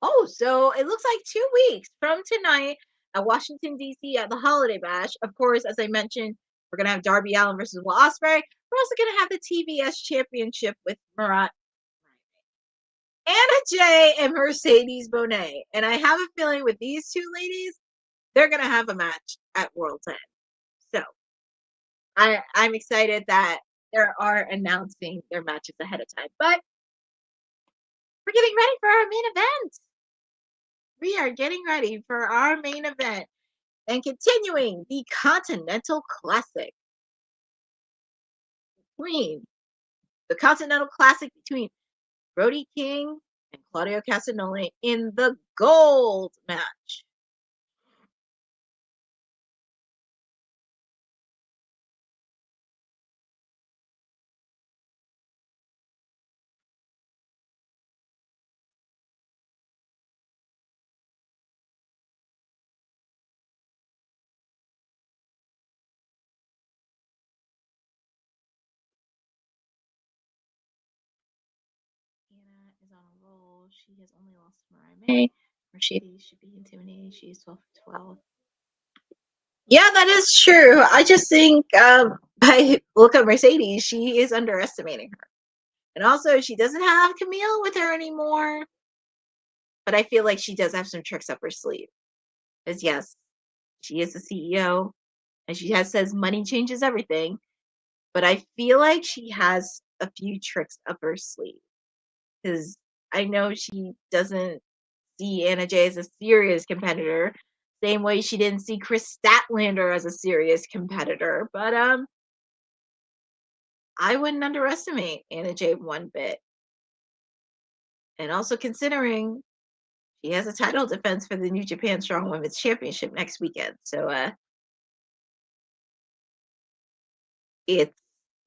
Oh, so it looks like 2 weeks from tonight at Washington, D.C. at the Holiday Bash. Of course, as I mentioned, we're going to have Darby Allin versus Will Ospreay. We're also going to have the TBS Championship with Anna Jay and Mercedes Bonet. And I have a feeling with these two ladies, they're going to have a match at World's End. So I'm excited that they are announcing their matches ahead of time. But we're getting ready for our main event. We are getting ready for our main event and continuing the Continental Classic. The Continental Classic between Brody King and Claudio Castagnoli in the gold match. Anna is on a roll. She has only lost to Mariah May. Mercedes should be intimidating. She is 12 for 12. Yeah, that is true. I just think I look at Mercedes, she is underestimating her. And also, she doesn't have Camille with her anymore. But I feel like she does have some tricks up her sleeve. Because, yes, she is the CEO. And she says money changes everything. But I feel like she has a few tricks up her sleeve. Because I know she doesn't see Anna Jay as a serious competitor. Same way she didn't see Chris Statlander as a serious competitor. But I wouldn't underestimate Anna Jay one bit. And also considering she has a title defense for the New Japan Strong Women's Championship next weekend. So it's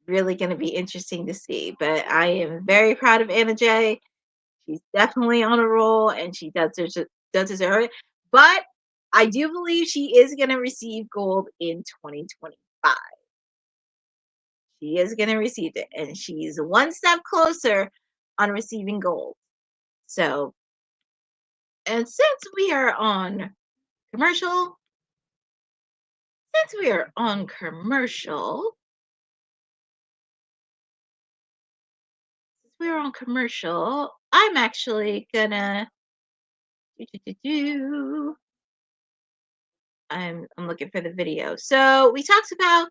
really going to be interesting to see. But I am very proud of Anna Jay. She's definitely on a roll, and she does deserve it. But I do believe she is going to receive gold in 2025. She is going to receive it, and she's one step closer on receiving gold. So, and since we are on commercial, I'm actually gonna I'm looking for the video. So we talked about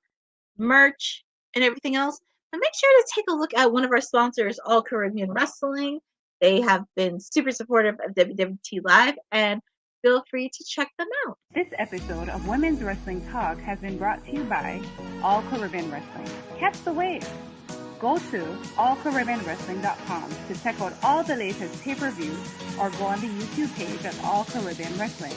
merch and everything else. But make sure to take a look at one of our sponsors, All Caribbean Wrestling. They have been super supportive of WWT Live, and feel free to check them out. This episode of Women's Wrestling Talk has been brought to you by All Caribbean Wrestling. Catch the wave! Go to allcaribbeanwrestling.com to check out all the latest pay-per-views or go on the YouTube page at All Caribbean Wrestling.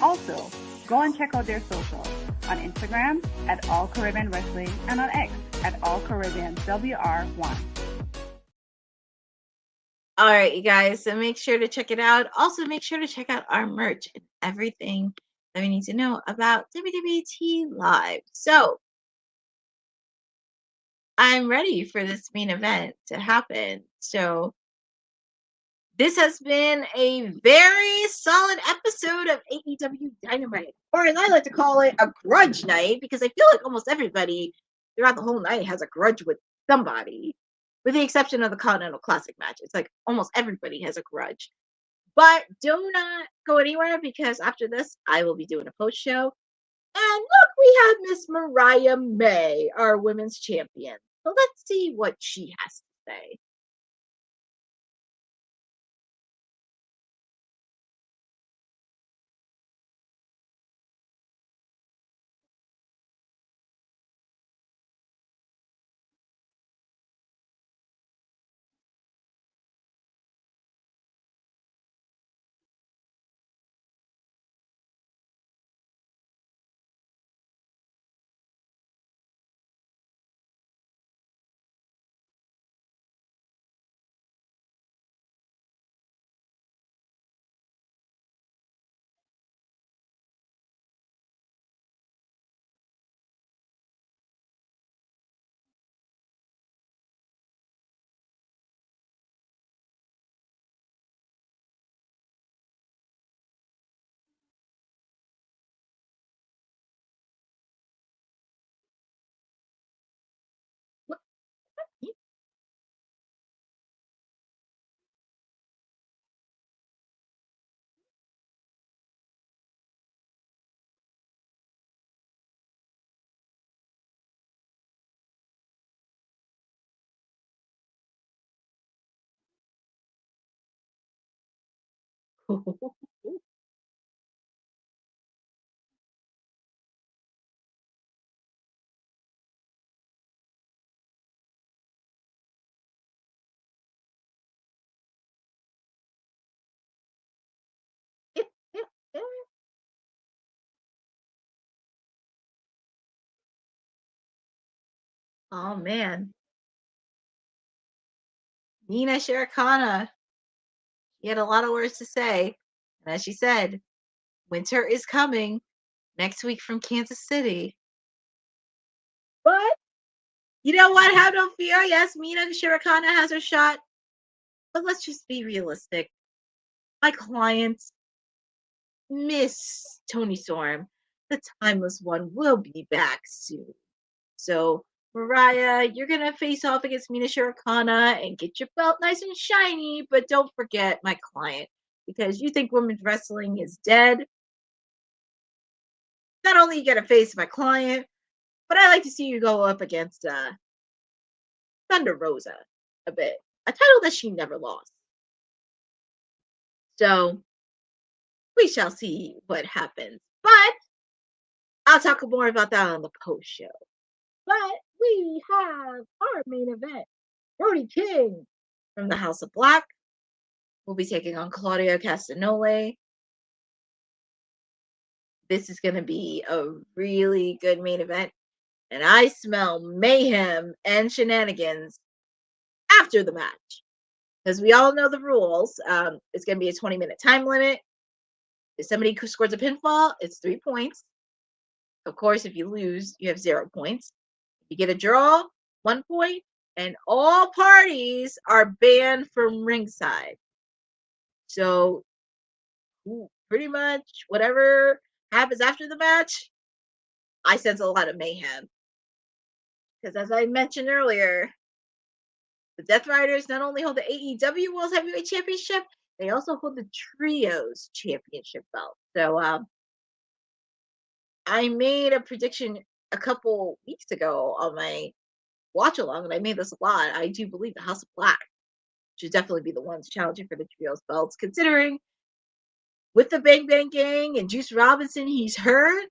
Also, go and check out their socials on Instagram at All Caribbean Wrestling and on X at All Caribbean WR1. All right, you guys, so make sure to check it out. Also, make sure to check out our merch and everything that we need to know about WWT Live. So, I'm ready for this main event to happen. So, this has been a very solid episode of AEW Dynamite, or as I like to call it, a grudge night, because I feel like almost everybody throughout the whole night has a grudge with somebody, with the exception of the Continental Classic match. It's like almost everybody has a grudge. But do not go anywhere, because after this, I will be doing a post show. And look, we have Miss Mariah May, our women's champion. So let's see what she has to say. Oh man, Nina Shirokana. She had a lot of words to say, and as she said, winter is coming next week from Kansas City. But you know what? Have no fear. Yes, Mina Shirokana has her shot, but let's just be realistic. My clients, Miss Tony Storm, the Timeless One, will be back soon. So, Mariah, you're going to face off against Mina Shirokana and get your belt nice and shiny, but don't forget my client, because you think women's wrestling is dead. Not only you got to face my client, but I like to see you go up against Thunder Rosa a bit, a title that she never lost. So, we shall see what happens. But I'll talk more about that on the post show. But we have our main event. Brody King from the House of Black will be taking on Claudio Castagnoli. This is going to be a really good main event. And I smell mayhem and shenanigans after the match. Because we all know the rules. It's going to be a 20-minute time limit. If somebody scores a pinfall, it's 3 points. Of course, if you lose, you have 0 points. If you get a draw, 1 point. And all parties are banned from ringside. So, pretty much whatever happens after the match, I sense a lot of mayhem. Because as I mentioned earlier, the Death Riders not only hold the AEW World Heavyweight Championship, they also hold the Trios Championship belt. So, I made a prediction a couple weeks ago on my watch along, and I made this a lot. I do believe the House of Black should definitely be the ones challenging for the Trios belts, considering with the Bang Bang Gang and Juice Robinson, he's hurt.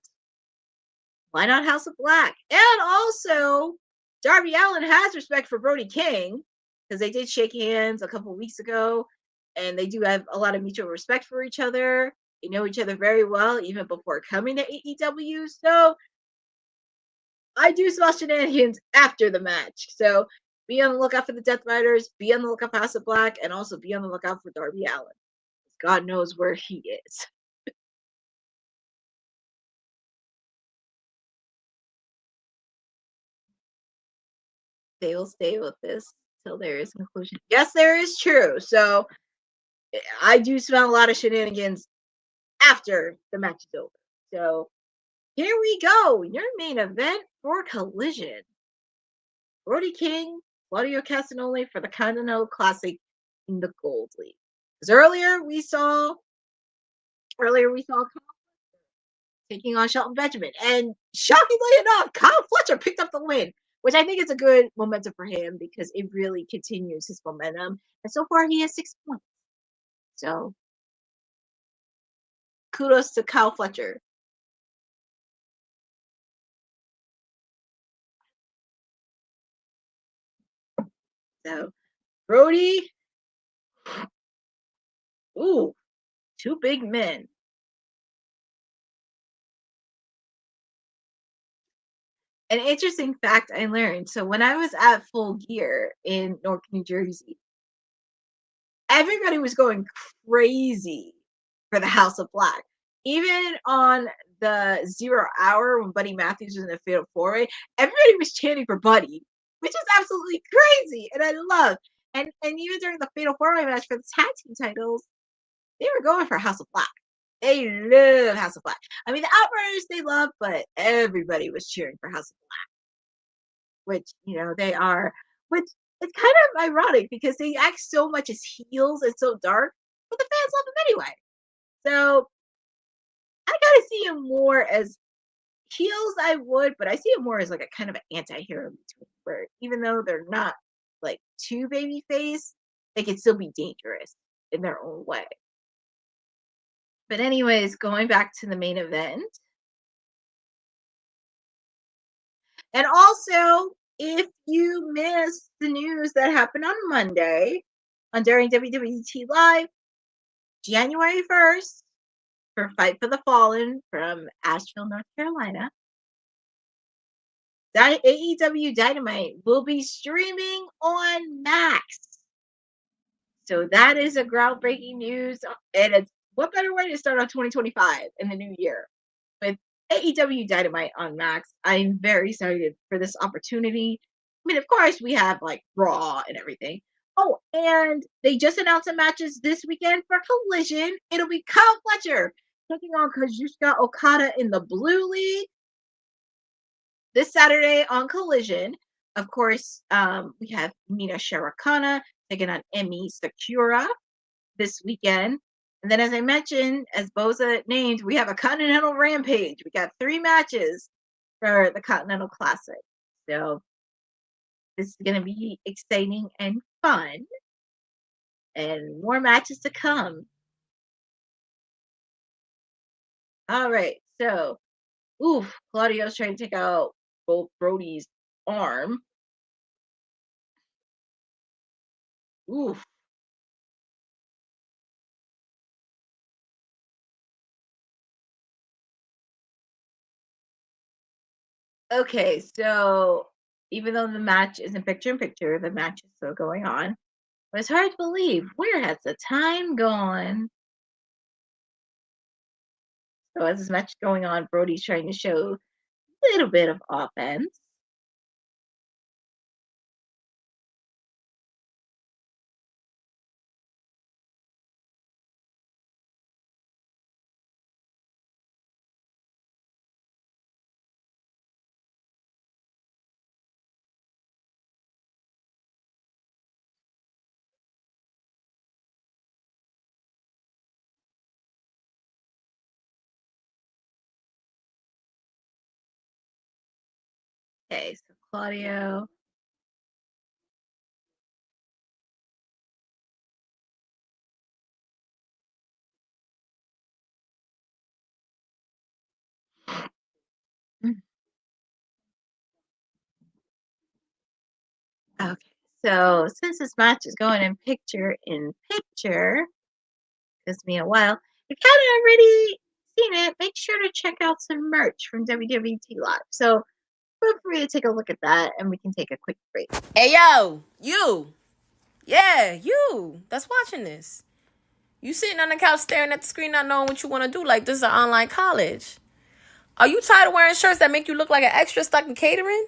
Why not House of Black? And also, Darby Allin has respect for Brody King, because they did shake hands a couple weeks ago, and they do have a lot of mutual respect for each other. They know each other very well, even before coming to AEW. So, I do smell shenanigans after the match. So, be on the lookout for the Death Riders, be on the lookout for House of Black, and also be on the lookout for Darby Allin. God knows where he is. They will stay with this till there is conclusion. Yes, there is true. So I do smell a lot of shenanigans after the match is over. So here we go. Your main event for Collision. Brody King, Claudio Castagnoli for the Continental Classic in the Gold League. Because earlier we saw Kyle taking on Shelton Benjamin. And shockingly enough, Kyle Fletcher picked up the win, which I think is a good momentum for him because it really continues his momentum. And so far, he has 6 points. So, kudos to Kyle Fletcher. So, Brody. Ooh, 2 big men. An interesting fact I learned. So, when I was at Full Gear in Newark, New Jersey, everybody was going crazy for the House of Black. Even on the 0 hour when Buddy Matthews was in the Fatal 4-Way, everybody was chanting for Buddy, which is absolutely crazy, and I love. And even during the Fatal 4-Way match for the tag team titles, they were going for House of Black. They love House of Black. I mean, the Outriders they love, but everybody was cheering for House of Black, which they are. Which it's kind of ironic because they act so much as heels and so dark, but the fans love them anyway. So I kind of see him more as heels. I would, but I see him more as like a kind of an anti-hero between, where even though they're not like too baby face, they can still be dangerous in their own way. But anyways, going back to the main event. And also, if you missed the news that happened on Monday during WWT Live, January 1st, for Fight for the Fallen from Asheville, North Carolina, AEW Dynamite will be streaming on Max. So that is a groundbreaking news. And it's what better way to start off 2025 in the new year with AEW Dynamite on Max. I'm very excited for this opportunity. I mean, of course, we have like Raw and everything. Oh, and they just announced some matches this weekend for Collision. It'll be Kyle Fletcher taking on Kazuchika Okada in the Blue League this Saturday on Collision. Of course, we have Mina Shirakana taking on Emi Sakura this weekend. And then, as I mentioned, as Boza named, we have a Continental Rampage. We got 3 matches for the Continental Classic. So this is going to be exciting and fun. And more matches to come. All right. So, Claudio's trying to take out Brody's arm. Oof. Okay, so even though the match isn't picture in picture, the match is still going on. But it's hard to believe. Where has the time gone? So as this match is going on, Brody's trying to show a little bit of offense. Okay, so Claudio. Okay, so since this match is going in picture, gives me a while. If you haven't already seen it, make sure to check out some merch from WWT Live. So feel free to take a look at that, and we can take a quick break. Hey, yo, you. Yeah, you. That's watching this. You sitting on the couch staring at the screen not knowing what you want to do like this is an online college. Are you tired of wearing shirts that make you look like an extra stuck in catering?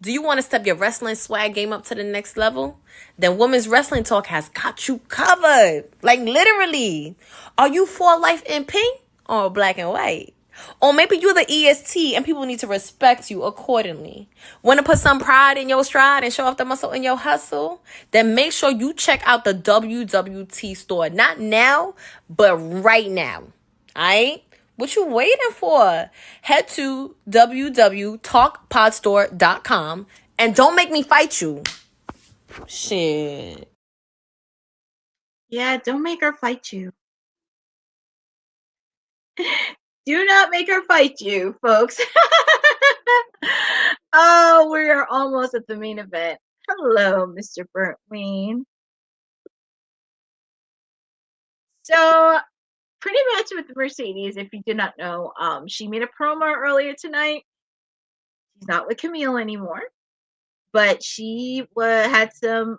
Do you want to step your wrestling swag game up to the next level? Then Women's Wrestling Talk has got you covered. Like literally. Are you for life in pink or black and white? Or maybe you're the EST and people need to respect you accordingly. Want to put some pride in your stride and show off the muscle in your hustle? Then make sure you check out the WWT store. Not now, but right now. Alright? What you waiting for? Head to wwtalkpodstore.com and don't make me fight you. Shit. Yeah, don't make her fight you. Do not make her fight you, folks. Oh, we are almost at the main event. Hello, Mr. Burnt Ween. So, pretty much with Mercedes, if you did not know, she made a promo earlier tonight. She's not with Camille anymore, but she had some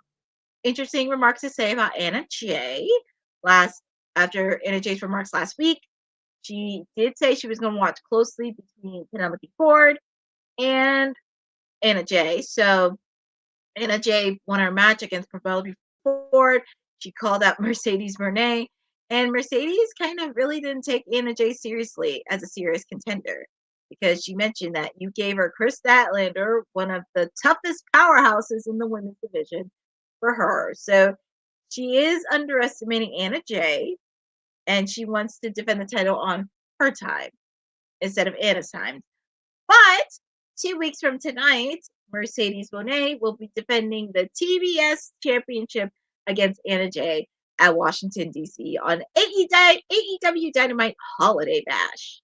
interesting remarks to say about Anna Jay after Anna Jay's remarks last week. She did say she was going to watch closely between Penelope Ford and Anna Jay. So Anna Jay won her match against Penelope Ford. She called out Mercedes Moné, and Mercedes kind of really didn't take Anna Jay seriously as a serious contender because she mentioned that you gave her Chris Statlander, one of the toughest powerhouses in the women's division, for her. So she is underestimating Anna Jay, and she wants to defend the title on her time instead of Anna's time. But 2 weeks from tonight, Mercedes Moné will be defending the TBS championship against Anna Jay. at Washington, D.C. on AEW Dynamite Holiday Bash.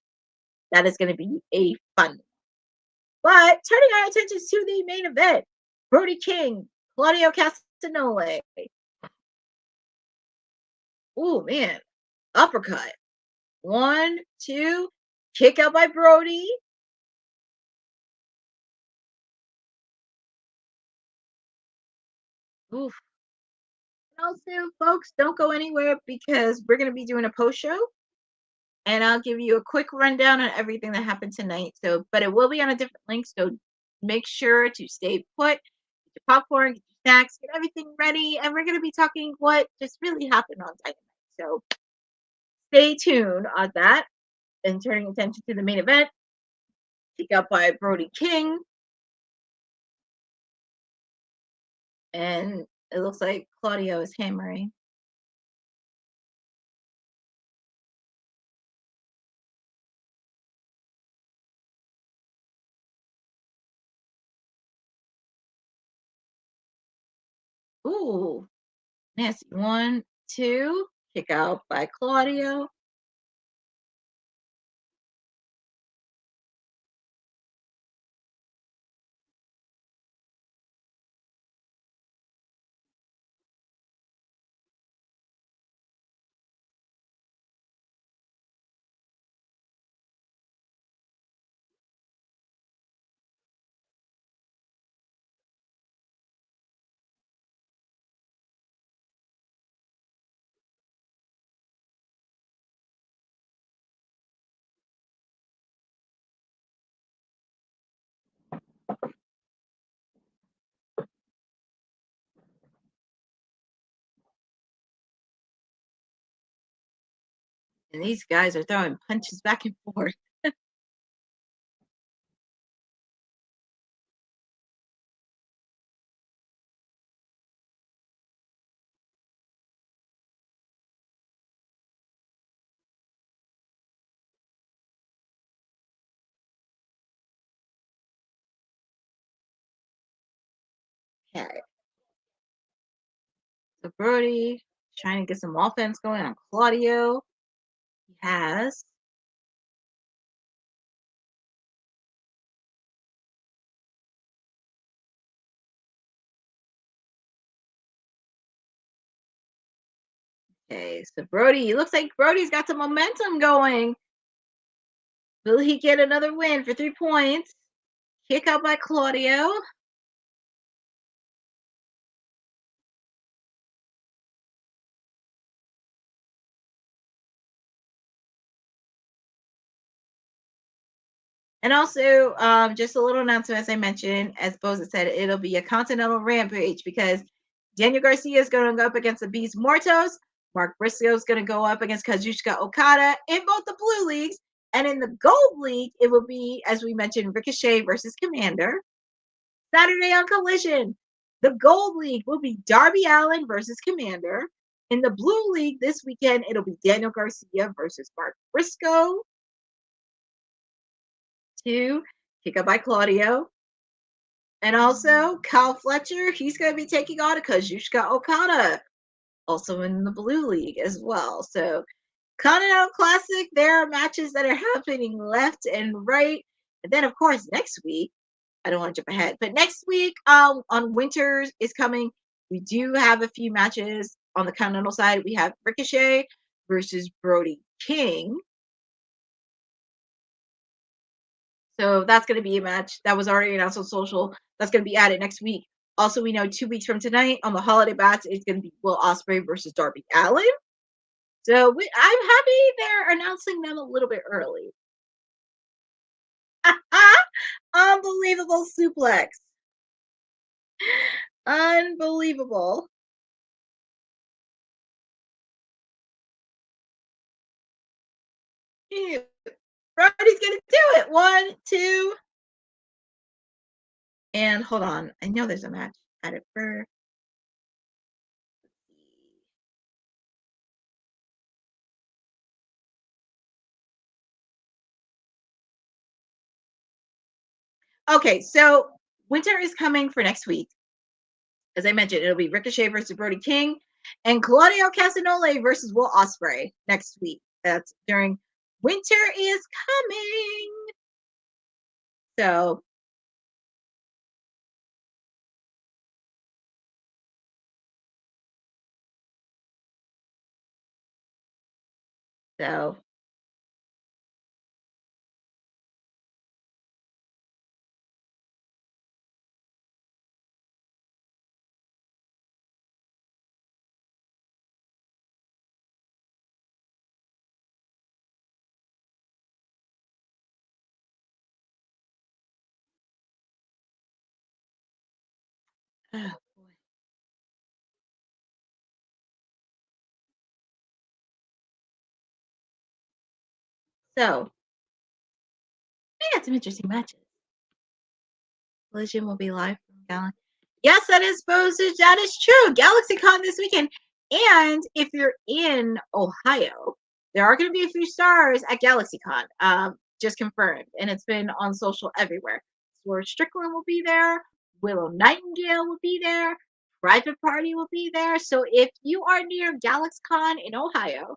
That is going to be a fun. But turning our attention to the main event, Brody King, Claudio Castagnoli. Oh, man. Uppercut. 1, 2. Kick out by Brody. Oof. Also, folks, don't go anywhere because we're going to be doing a post show. And I'll give you a quick rundown on everything that happened tonight. But it will be on a different link. So make sure to stay put. Get your popcorn, get your snacks, get everything ready. And we're going to be talking what just really happened on Dynamite. So stay tuned on that. And turning attention to the main event. Kick out by Brody King. And it looks like Claudio is hammering. Ooh, nasty. 1, 2. Kick out by Claudio. And these guys are throwing punches back and forth. Okay. So Brody trying to get some offense going on Claudio. He has. Okay, so Brody, looks like Brody's got some momentum going. Will he get another win for 3 points? Kick out by Claudio. And also, just a little announcement, as I mentioned, as Boza said, it'll be a Continental Rampage because Daniel Garcia is going to go up against the Beast Mortos. Mark Briscoe is going to go up against Kazuchika Okada in both the Blue Leagues. And in the Gold League, it will be, as we mentioned, Ricochet versus Commander. Saturday on Collision, the Gold League will be Darby Allin versus Commander. In the Blue League this weekend, it'll be Daniel Garcia versus Mark Briscoe. 2, kick up by Claudio. And also, Kyle Fletcher, he's going to be taking on Kazuchika Okada, also in the Blue League as well. So, Continental Classic, there are matches that are happening left and right. And then, of course, next week, I don't want to jump ahead, but next week on Winters is coming. We do have a few matches on the Continental side. We have Ricochet versus Brody King. So that's going to be a match that was already announced on social. That's going to be added next week. Also, we know 2 weeks from tonight on the Holiday Batch, it's going to be Will Ospreay versus Darby Allin. So I'm happy they're announcing them a little bit early. Unbelievable suplex. Unbelievable. Brody's going to do it. 1, 2. And hold on. I know there's a match at it for. Okay, so Winter is coming for next week. As I mentioned, it'll be Ricochet versus Brody King. And Claudio Castagnoli versus Will Ospreay next week. That's during Winter is Coming. So oh boy. So we got some interesting matches. Collision will be live from Galaxy. Yes, that is postage. That is true. GalaxyCon this weekend. And if you're in Ohio, there are going to be a few stars at GalaxyCon. Just confirmed. And it's been on social everywhere. Swerve Strickland will be there. Willow Nightingale will be there. Private Party will be there. So if you are near GalaxyCon in Ohio,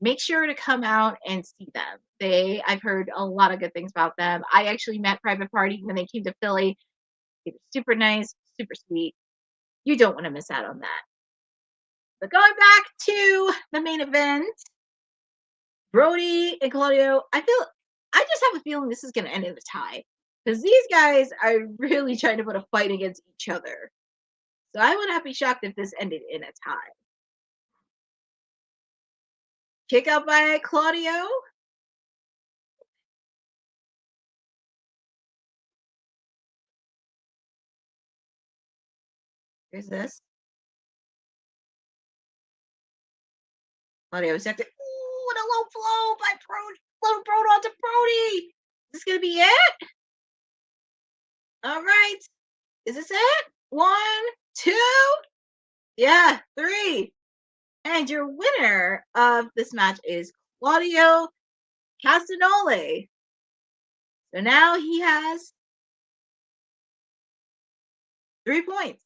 make sure to come out and see them. I've heard a lot of good things about them. I actually met Private Party when they came to Philly. They were super nice, super sweet. You don't want to miss out on that. But going back to the main event, Brody and Claudio, I just have a feeling this is going to end in a tie. Because these guys are really trying to put a fight against each other. So I would not be shocked if this ended in a tie. Kick out by Claudio. Here's this. Claudio is active. Ooh, and a low blow by Brody. Low blow onto Brody. Is this going to be it? All right. Is this it? 1, 2. Yeah, 3. And your winner of this match is Claudio Castagnoli. So now he has 3 points.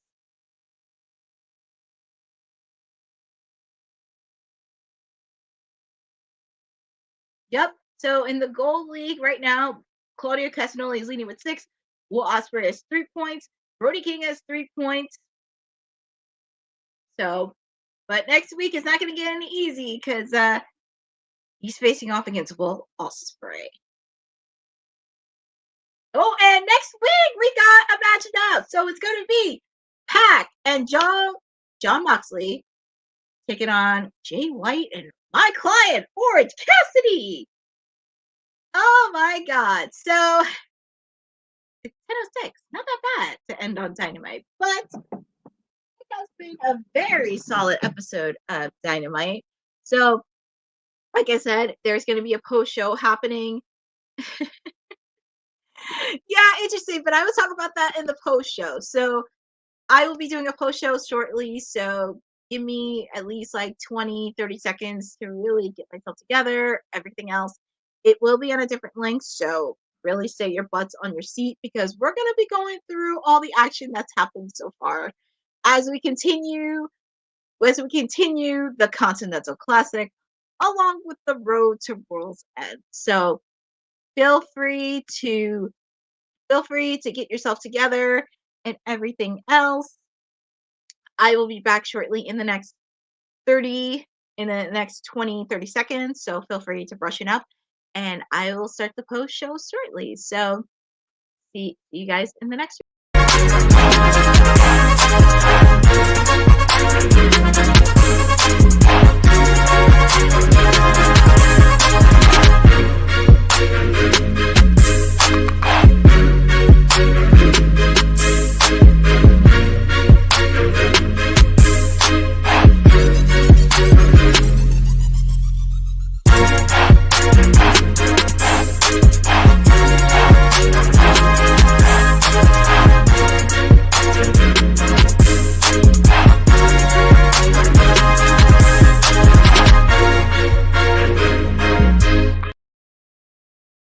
Yep. So in the gold league right now, Claudio Castagnoli is leading with 6. Will Ospreay has 3 points. Brody King has 3 points. So, but next week is not going to get any easy because he's facing off against Will Ospreay. Oh, and next week we got a match up. So it's going to be Pac and John Moxley taking on Jay White and my client, Orange Cassidy. Oh my God. So it's 10:06. Not that bad to end on Dynamite, but it has been a very solid episode of Dynamite. So, like I said, there's going to be a post show happening. Yeah, interesting. But I will talk about that in the post show. So I will be doing a post show shortly. So give me at least like 20, 30 seconds to really get myself together. Everything else, it will be on a different link. So really stay your butts on your seat because we're going to be going through all the action that's happened so far as we continue the Continental Classic along with the road to World's End. So feel free to get yourself together and everything else. I will be back shortly in the next 20, 30 seconds. So feel free to brush it up and I will start the post show shortly. So see you guys in the next